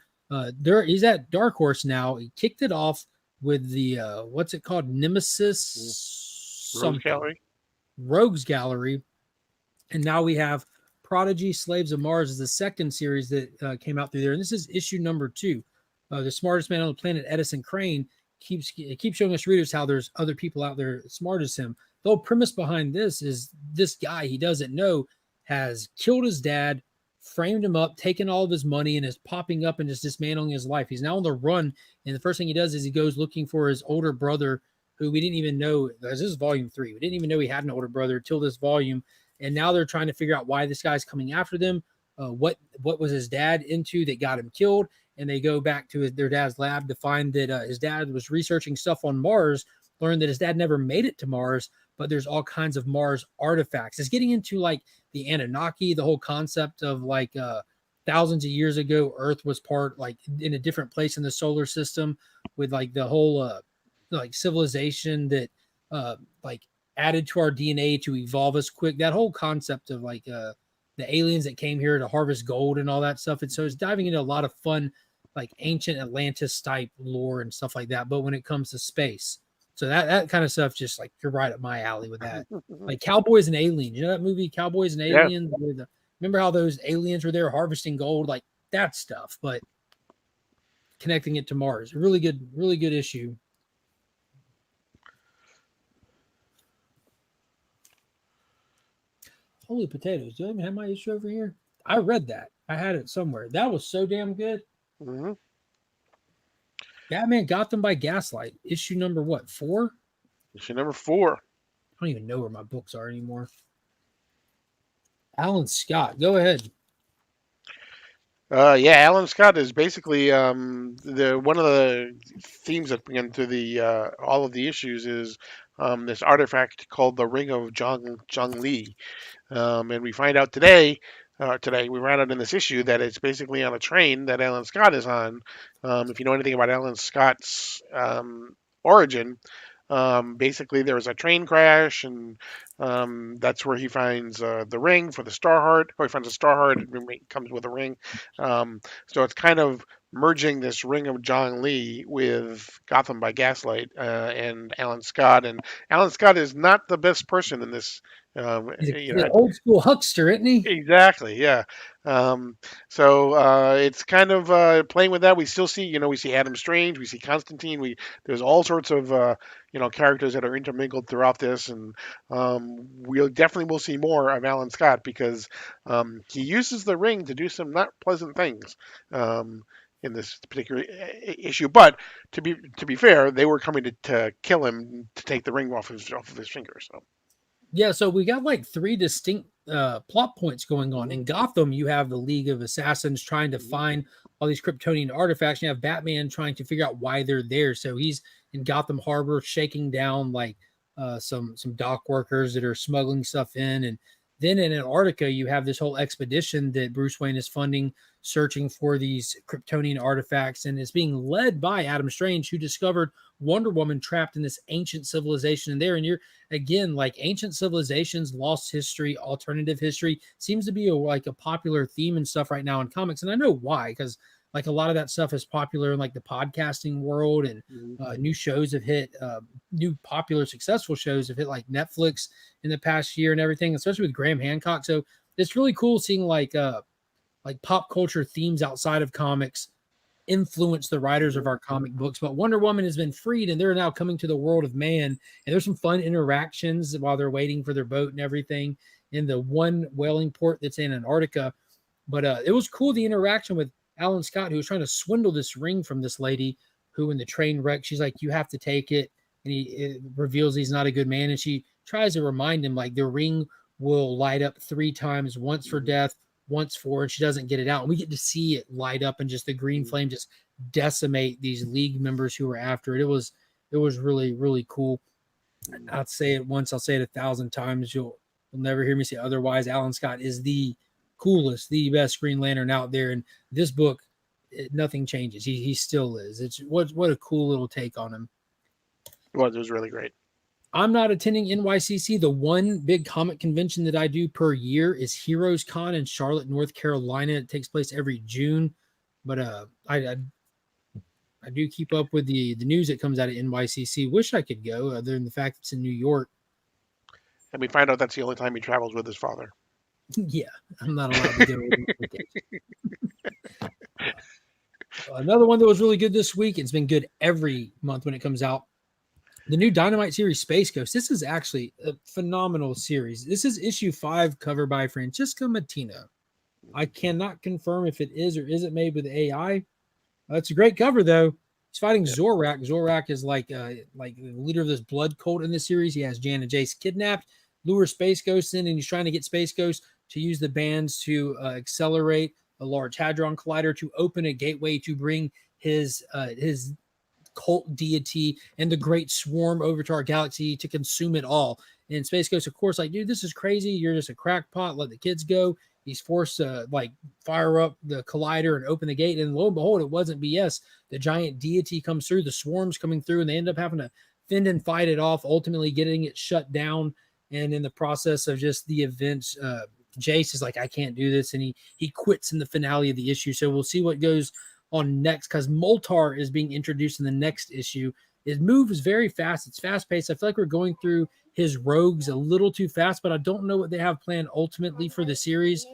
He's at Dark Horse now. He kicked it off with the what's it called? Nemesis Rogues Gallery. And now we have Prodigy Slaves of Mars is the second series that came out through there. And this is issue number 2. The smartest man on the planet, Edison Crane, keeps showing us readers how there's other people out there as smart as him. The whole premise behind this is this guy he doesn't know has killed his dad, framed him up, taken all of his money, and is popping up and just dismantling his life. He's now on the run, and the first thing he does is he goes looking for his older brother who we didn't even know. This is volume 3. We didn't even know he had an older brother till this volume, and now they're trying to figure out why this guy's coming after them. What was his dad into that got him killed? And they go back to their dad's lab to find that his dad was researching stuff on Mars. Learned that his dad never made it to Mars, but there's all kinds of Mars artifacts. It's getting into like the Anunnaki, the whole concept of like thousands of years ago, Earth was part like in a different place in the solar system with like the whole like civilization that like added to our DNA to evolve us quick. That whole concept of like the aliens that came here to harvest gold and all that stuff. And so it's diving into a lot of fun, like ancient Atlantis type lore and stuff like that. But when it comes to space, so that kind of stuff, just like you're right up my alley with that. Like Cowboys and Aliens. You know that movie, Cowboys and Aliens? Yeah. Remember how those aliens were there harvesting gold? Like that stuff, but connecting it to Mars. Really good issue. Holy potatoes. Do I even have my issue over here? I read that. I had it somewhere. That was so damn good. Mm-hmm. Batman Gotham by Gaslight. Issue number what? 4? Issue number 4. I don't even know where my books are anymore. Alan Scott, go ahead. Alan Scott is basically one of the themes that begin through the all of the issues is this artifact called the Ring of Zhong Li, and we find out today we found out in this issue that it's basically on a train that Alan Scott is on. If you know anything about Alan Scott's origin, basically there was a train crash, and that's where he finds the ring for the Starheart. Or he finds a Starheart, it comes with a ring. So it's kind of merging this Ring of Zhong Li with Gotham by Gaslight and Alan Scott. And Alan Scott is not the best person in this. He's an old school huckster, isn't he? Exactly, yeah. So it's kind of playing with that. We still see, we see Adam Strange, we see Constantine. There's all sorts of characters that are intermingled throughout this, and we'll definitely will see more of Alan Scott because he uses the ring to do some not pleasant things in this particular issue. But to be fair, they were coming to kill him to take the ring off of his finger. So. Yeah, so we got like 3 distinct plot points going on. In Gotham, you have the League of Assassins trying to find all these Kryptonian artifacts. You have Batman trying to figure out why they're there. So he's in Gotham Harbor shaking down like some dock workers that are smuggling stuff in. And then in Antarctica, you have this whole expedition that Bruce Wayne is funding, searching for these Kryptonian artifacts. And it's being led by Adam Strange, who discovered Wonder Woman trapped in this ancient civilization in there. And you're, again, like ancient civilizations, lost history, alternative history seems to be a popular theme and stuff right now in comics. And I know why, because like a lot of that stuff is popular in like the podcasting world, and new shows have hit, new popular successful shows have hit like Netflix in the past year and everything, especially with Graham Hancock. So it's really cool seeing like pop culture themes outside of comics influence the writers of our comic books. But Wonder Woman has been freed, and they're now coming to the world of man. And there's some fun interactions while they're waiting for their boat and everything in the one whaling port that's in Antarctica. But it was cool, the interaction with Alan Scott, who was trying to swindle this ring from this lady who, in the train wreck, she's like, you have to take it. And it reveals he's not a good man. And she tries to remind him, like, the ring will light up 3 times, once for death, once for, and she doesn't get it out. And we get to see it light up and just the green flame just decimate these League members who were after it. It was really, really cool. I'll say it once, I'll say it 1,000 times. You'll never hear me say otherwise. Alan Scott is the coolest, the best Green Lantern out there. And this book, nothing changes. He still is. It's what a cool little take on him. Well, it was really great. I'm not attending NYCC. The one big comic convention that I do per year is Heroes Con in Charlotte, North Carolina. It takes place every June. But I do keep up with the news that comes out of NYCC. Wish I could go, other than the fact it's in New York. And we find out that's the only time he travels with his father. Yeah, I'm not allowed to go. Another one that was really good this week. It's been good every month when it comes out. The new Dynamite series, Space Ghost. This is actually a phenomenal series. This is issue 5, cover by Francesca Mattina. I cannot confirm if it is or isn't made with AI. It's a great cover, though. He's fighting Zorak. Zorak is like the leader of this blood cult in this series. He has Jan and Jace kidnapped, lure Space Ghost in, and he's trying to get Space Ghost to use the bands to accelerate a large hadron collider to open a gateway to bring his cult deity and the great swarm over to our galaxy to consume it all. And Space Ghost, of course, like, dude, this is crazy. You're just a crackpot. Let the kids go. He's forced to fire up the collider and open the gate. And lo and behold, it wasn't BS. The giant deity comes through, the swarm's coming through, and they end up having to fend and fight it off, ultimately getting it shut down. And in the process of just the events, Jace is like, I can't do this. And he quits in the finale of the issue. So we'll see what goes on next, because Moltar is being introduced in the next issue. His move is very fast. It's fast paced. I feel like we're going through his rogues a little too fast, but I don't know what they have planned ultimately for the series.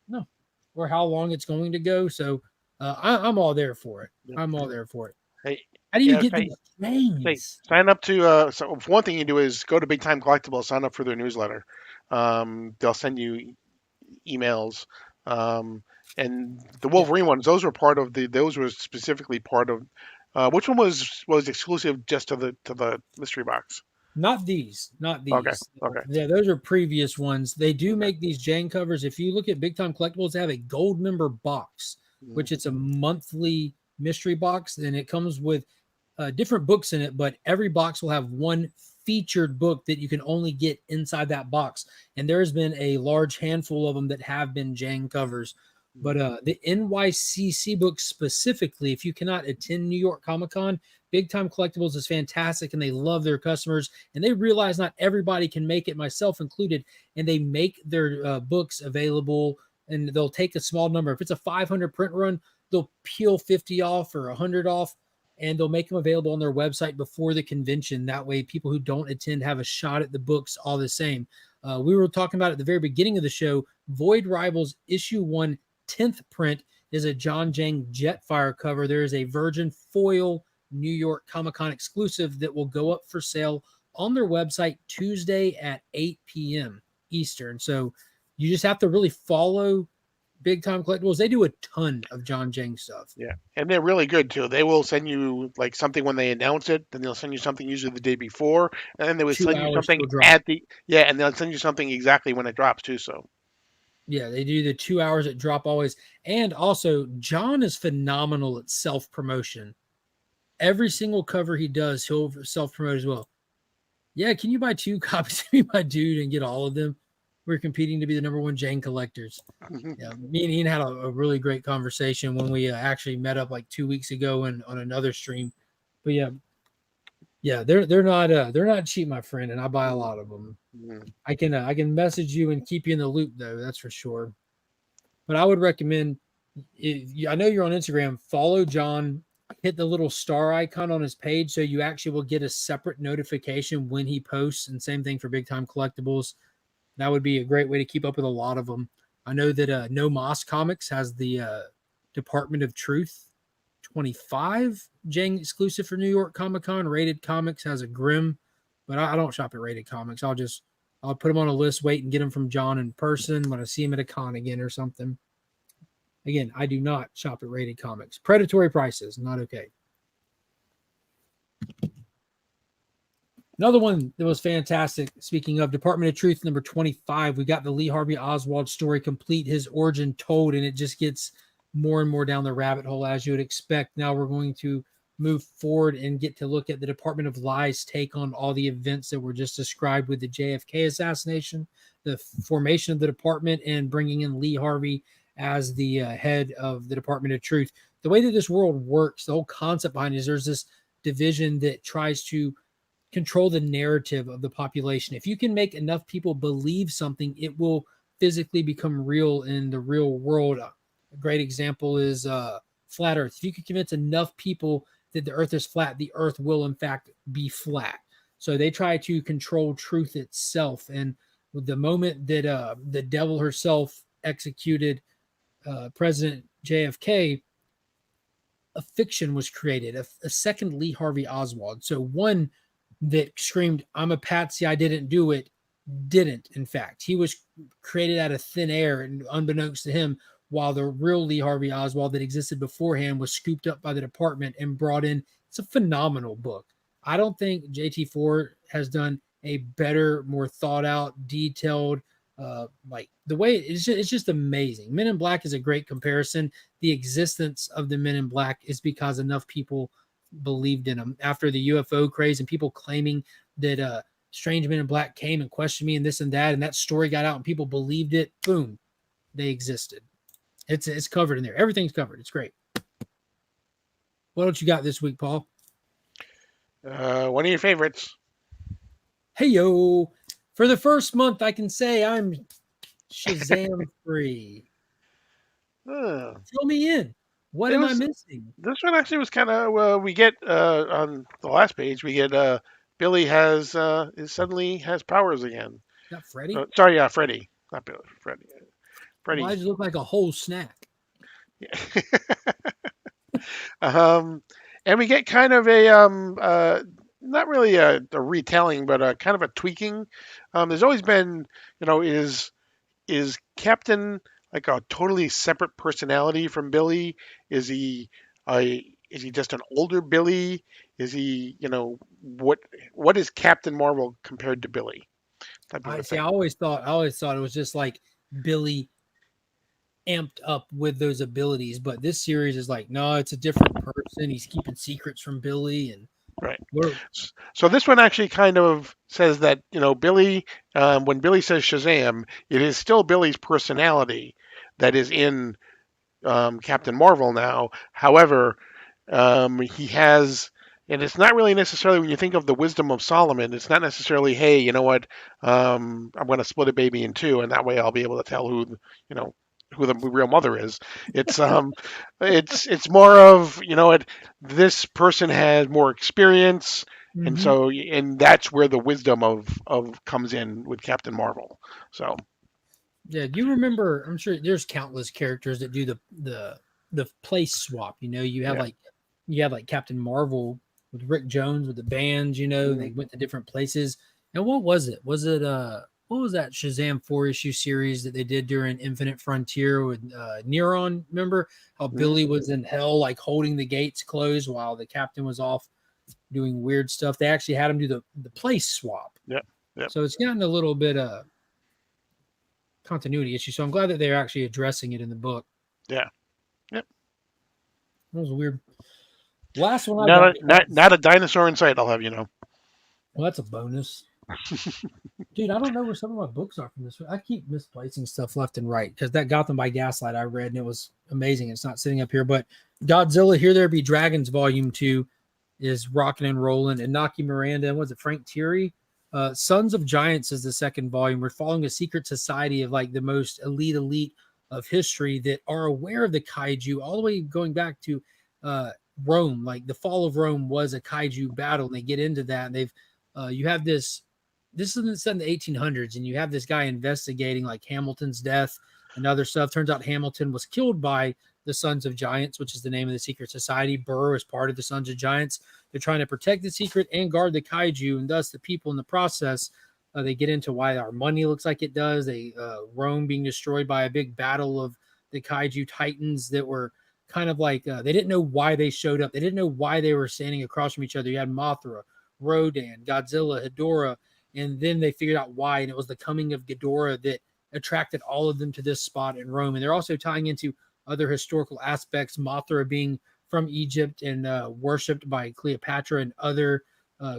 No, or how long it's going to go. So I'm all there for it. I'm all there for it. Hey, how do you get these names? Hey, sign up to. So one thing you do is go to Big Time Collectibles, sign up for their newsletter. They'll send you emails. And the Wolverine ones, those were part of those were specifically part of. Which one was exclusive just to the mystery box? Not these. Okay. Yeah, those are previous ones. They do make these Jane covers. If you look at Big Time Collectibles, they have a gold member box, which it's a monthly mystery box, and it comes with different books in it, but every box will have one featured book that you can only get inside that box. And there's been a large handful of them that have been Jane covers. But the NYCC book specifically, if you cannot attend New York Comic Con, Big Time Collectibles is fantastic, and they love their customers, and they realize not everybody can make it, myself included, and they make their books available, and they'll take a small number. If it's a 500 print run, they'll peel 50 off or 100 off, and they'll make them available on their website before the convention. That way, people who don't attend have a shot at the books all the same. We were talking about at the very beginning of the show, Void Rivals Issue 1 10th print is a John Jang Jetfire cover. There is a Virgin Foil New York Comic Con exclusive that will go up for sale on their website Tuesday at 8 p.m. Eastern. So you just have to really follow Big Time Collectibles. They do a ton of John Jang stuff. Yeah, and they're really good too. They will send you like something when they announce it, then they'll send you something usually the day before, and then they will send you something at the and they'll send you something exactly when it drops too. So yeah, they do the 2 hours at drop always. And also, John is phenomenal at self-promotion. Every single cover he does, he'll self-promote as well. Yeah, can you buy 2 copies of me, my dude, and get all of them? We're competing to be the #1 Jane collectors. Yeah, me and Ian had a really great conversation when we actually met up like 2 weeks ago and on another stream. But yeah, they're not cheap, my friend, and I buy a lot of them. I can message you and keep you in the loop though, that's for sure. But I would recommend, I know you're on Instagram, follow John, hit the little star icon on his page so you actually will get a separate notification when he posts, and same thing for Big Time Collectibles. That would be a great way to keep up with a lot of them. I know that No Moss Comics has the Department of Truth 25 Jang exclusive for New York Comic Con. Rated Comics has a Grimm, but I don't shop at Rated Comics. I'll put them on a list, wait and get them from John in person when I see him at a con again or something. Again, I do not shop at Rated Comics. Predatory prices, not okay. Another one that was fantastic, speaking of Department of Truth number 25, we got the Lee Harvey Oswald story complete, his origin told, and it just gets more and more down the rabbit hole as you would expect. Now we're going to move forward and get to look at the Department of Lies take on all the events that were just described with the JFK assassination, the formation of the department, and bringing in Lee Harvey as the head of the Department of Truth. The way that this world works, the whole concept behind it is there's this division that tries to control the narrative of the population. If you can make enough people believe something, it will physically become real in the real world. A great example is flat Earth. If you can convince enough people that the Earth is flat, the Earth will in fact be flat. So they try to control truth itself. And with the moment that the devil herself executed President JFK, a fiction was created, a second Lee Harvey Oswald. So one that screamed, "I'm a patsy, I didn't do it," didn't, in fact. He was created out of thin air and unbeknownst to him, while the real Lee Harvey Oswald that existed beforehand was scooped up by the department and brought in It's a phenomenal book. I don't think JT4 has done a better, more thought out, detailed, like the way it's just amazing. Men in Black is a great comparison. The existence of the Men in Black is because enough people believed in them after the UFO craze and people claiming that strange Men in Black came and questioned me and this and that story got out and people believed it. Boom, they existed. It's covered in there. Everything's covered. It's great. What else you got this week, Paul? One of your favorites. Hey yo! For the first month, I can say I'm Shazam free. Fill me in. What am I missing? This one actually was kind of. We get on the last page. We get Billy suddenly has powers again. Not Freddy. Sorry, Freddy, not Billy. Freddy. Freddy. Why does it look like a whole snack? Yeah. And we get kind of a not really a retelling, but a kind of a tweaking. There's always been, is Captain like a totally separate personality from Billy? Is he just an older Billy? Is he, what is Captain Marvel compared to Billy? I always thought it was just like Billy amped up with those abilities, but this series is like, no, it's a different person. He's keeping secrets from Billy, and right. So this one actually kind of says that Billy, when Billy says Shazam, it is still Billy's personality that is in Captain Marvel now. However, he has. And it's not really necessarily when you think of the wisdom of Solomon. It's not necessarily, hey, you know what? I'm going to split a baby in two, and that way I'll be able to tell who the real mother is. It's it's more of this person has more experience, mm-hmm. and that's where the wisdom of comes in with Captain Marvel. So yeah, do you remember? I'm sure there's countless characters that do the place swap. You have like Captain Marvel with Rick Jones with the bands, and they went to different places. And what was it? What was that Shazam 4-issue series that they did during Infinite Frontier with Neron? Remember how Billy was in hell, like holding the gates closed while the captain was off doing weird stuff? They actually had him do the place swap. Yeah. So it's gotten a little bit continuity issue. So I'm glad that they're actually addressing it in the book. Yeah. Yep. That was weird. Last one. Not a dinosaur in sight, I'll have you know. Well, that's a bonus. Dude, I don't know where some of my books are from this. I keep misplacing stuff left and right because that Gotham by Gaslight I read and it was amazing. It's not sitting up here, but Godzilla Here There Be Dragons Volume 2 is rocking and rolling. And Naki Miranda and was it Frank Thierry? Sons of Giants is the second volume. We're following a secret society of like the most elite of history that are aware of the kaiju all the way going back to Rome. Like the fall of Rome was a kaiju battle, and they get into that. And they've you have this is set in the 1800s, and you have this guy investigating like Hamilton's death and other stuff. Turns out Hamilton was killed by the Sons of Giants, which is the name of the secret society. Burr is part of the Sons of Giants. They're trying to protect the secret and guard the kaiju, and thus the people in the process. They get into why our money looks like it does. Rome being destroyed by a big battle of the kaiju titans that were kind of like they didn't know why they showed up. They didn't know why they were standing across from each other. You had Mothra, Rodan, Godzilla, Hedorah, and then they figured out why, and it was the coming of Ghidorah that attracted all of them to this spot in Rome. And they're also tying into other historical aspects, Mothra being from Egypt and worshipped by Cleopatra and other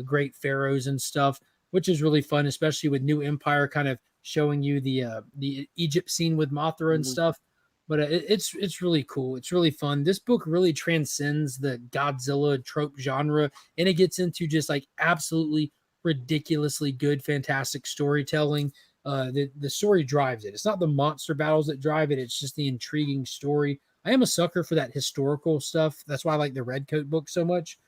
great pharaohs and stuff, which is really fun, especially with New Empire kind of showing you the Egypt scene with Mothra and stuff. But it's really cool. It's really fun. This book really transcends the Godzilla trope genre, and it gets into just like absolutely ridiculously good, fantastic storytelling. The story drives it. It's not the monster battles that drive it. It's just the intriguing story. I am a sucker for that historical stuff. That's why I like the Red Coat book so much.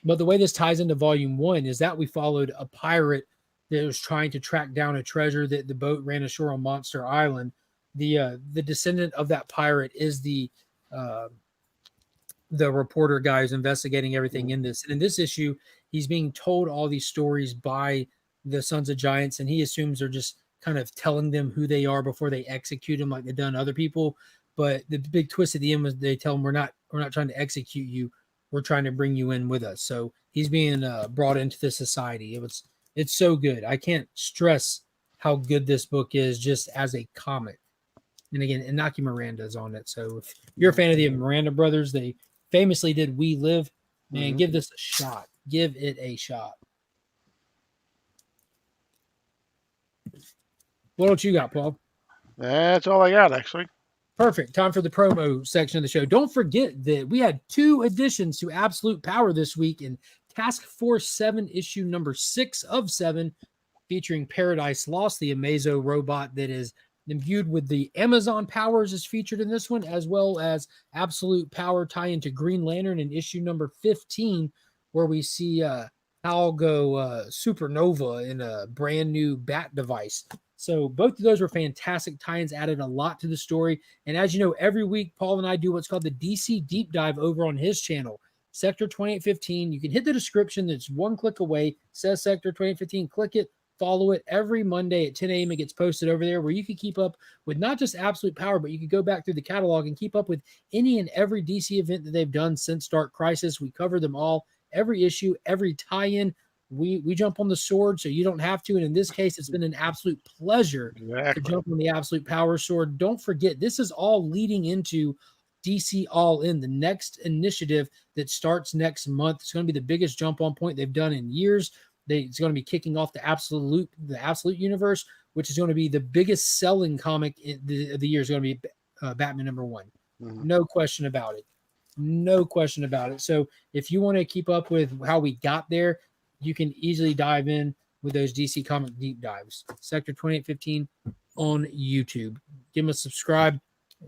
But the way this ties into volume 1 is that we followed a pirate that was trying to track down a treasure that the boat ran ashore on Monster Island. The descendant of that pirate is the reporter guy who's investigating everything in this. And in this issue, he's being told all these stories by the Sons of Giants, and he assumes they're just kind of telling them who they are before they execute him like they've done other people. But the big twist at the end was they tell him, we're not trying to execute you. we're trying to bring you in with us. So he's being brought into the society. It's so good. I can't stress how good this book is just as a comic. And again, Inaki Miranda is on it. So if you're a fan of the Miranda brothers, they famously did We Live. Man, give this a shot. Give it a shot. What else you got, Paul? That's all I got, actually. Perfect. Time for the promo section of the show. Don't forget that we had 2 additions to Absolute Power this week in Task Force 7, issue number 6 of 7, featuring Paradise Lost, the Amazo robot that is imbued with the Amazon powers is featured in this one, as well as Absolute Power tie into Green Lantern in issue number 15, where we see Hal go supernova in a brand new bat device. So both of those were fantastic tie-ins, added a lot to the story. And as you know, every week, Paul and I do what's called the DC Deep Dive over on his channel, Sector 2815. You can hit the description. That's one click away. Says Sector 2815. Click it. Follow it. Every Monday at 10 a.m. it gets posted over there, where you can keep up with not just Absolute Power, but you can go back through the catalog and keep up with any and every DC event that they've done since Dark Crisis. We cover them all, every issue, every tie-in. We jump on the sword so you don't have to. And in this case, it's been an absolute pleasure to jump on the Absolute Power sword. Don't forget, this is all leading into DC All In, the next initiative that starts next month. It's going to be the biggest jump on point they've done in years. It's going to be kicking off the Absolute universe, which is going to be the biggest selling comic of the year. Is going to be Batman #1. No question about it. No question about it. So if you want to keep up with how we got there, you can easily dive in with those DC comic deep dives. Sector 2815 on YouTube. Give them a subscribe.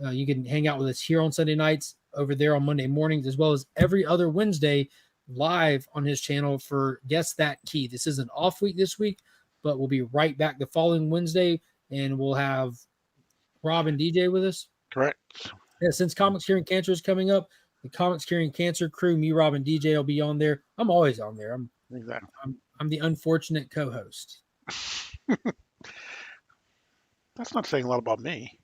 You can hang out with us here on Sunday nights, over there on Monday mornings, as well as every other Wednesday live on his channel for Guess That Key. This is an off week this week, but we'll be right back the following Wednesday, and we'll have Rob and DJ with us. Correct. Yeah, since Comics Curing Cancer is coming up, the Comics Curing Cancer crew, me, Rob, and DJ will be on there. I'm always on there. I'm the unfortunate co-host. That's not saying a lot about me.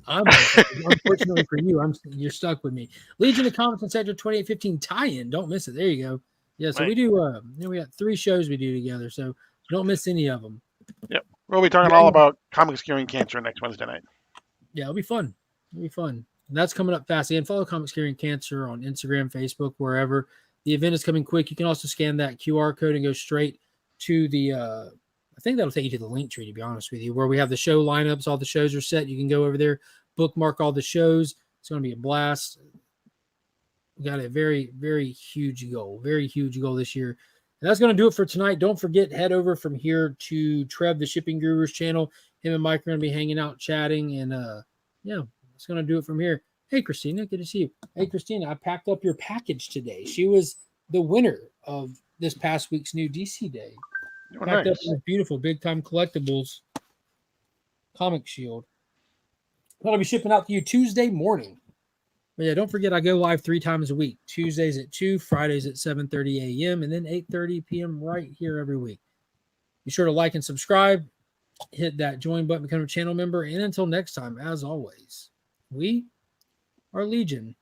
Unfortunately for you, you're stuck with me. Legion of Comics and Sector 2815 tie-in. Don't miss it. There you go. Yeah, so we do. We got 3 shows we do together, so don't miss any of them. Yep, we'll be talking all about Comics Curing Cancer next Wednesday night. Yeah, it'll be fun. It'll be fun. And that's coming up fast. Again, follow Comics Curing Cancer on Instagram, Facebook, wherever. The event is coming quick. You can also scan that QR code and go straight to the. I think that'll take you to the link tree, to be honest with you, where we have the show lineups. All the shows are set. You can go over there, bookmark all the shows. It's going to be a blast. We got a very, very huge goal this year. And that's going to do it for tonight. Don't forget, head over from here to Trev, the Shipping Guru's channel. Him and Mike are going to be hanging out, chatting, and yeah, that's going to do it from here. Hey, Christina, good to see you. Hey, Christina, I packed up your package today. She was the winner of this past week's new DC Day. Oh, Packed nice. up in a beautiful Big Time Collectibles comic shield. That'll be shipping out to you Tuesday morning. But yeah, don't forget, I go live 3 times a week. Tuesdays at 2, Fridays at 7:30 a.m., and then 8:30 p.m. right here every week. Be sure to like and subscribe. Hit that join button, become a channel member. And until next time, as always, we are Legion.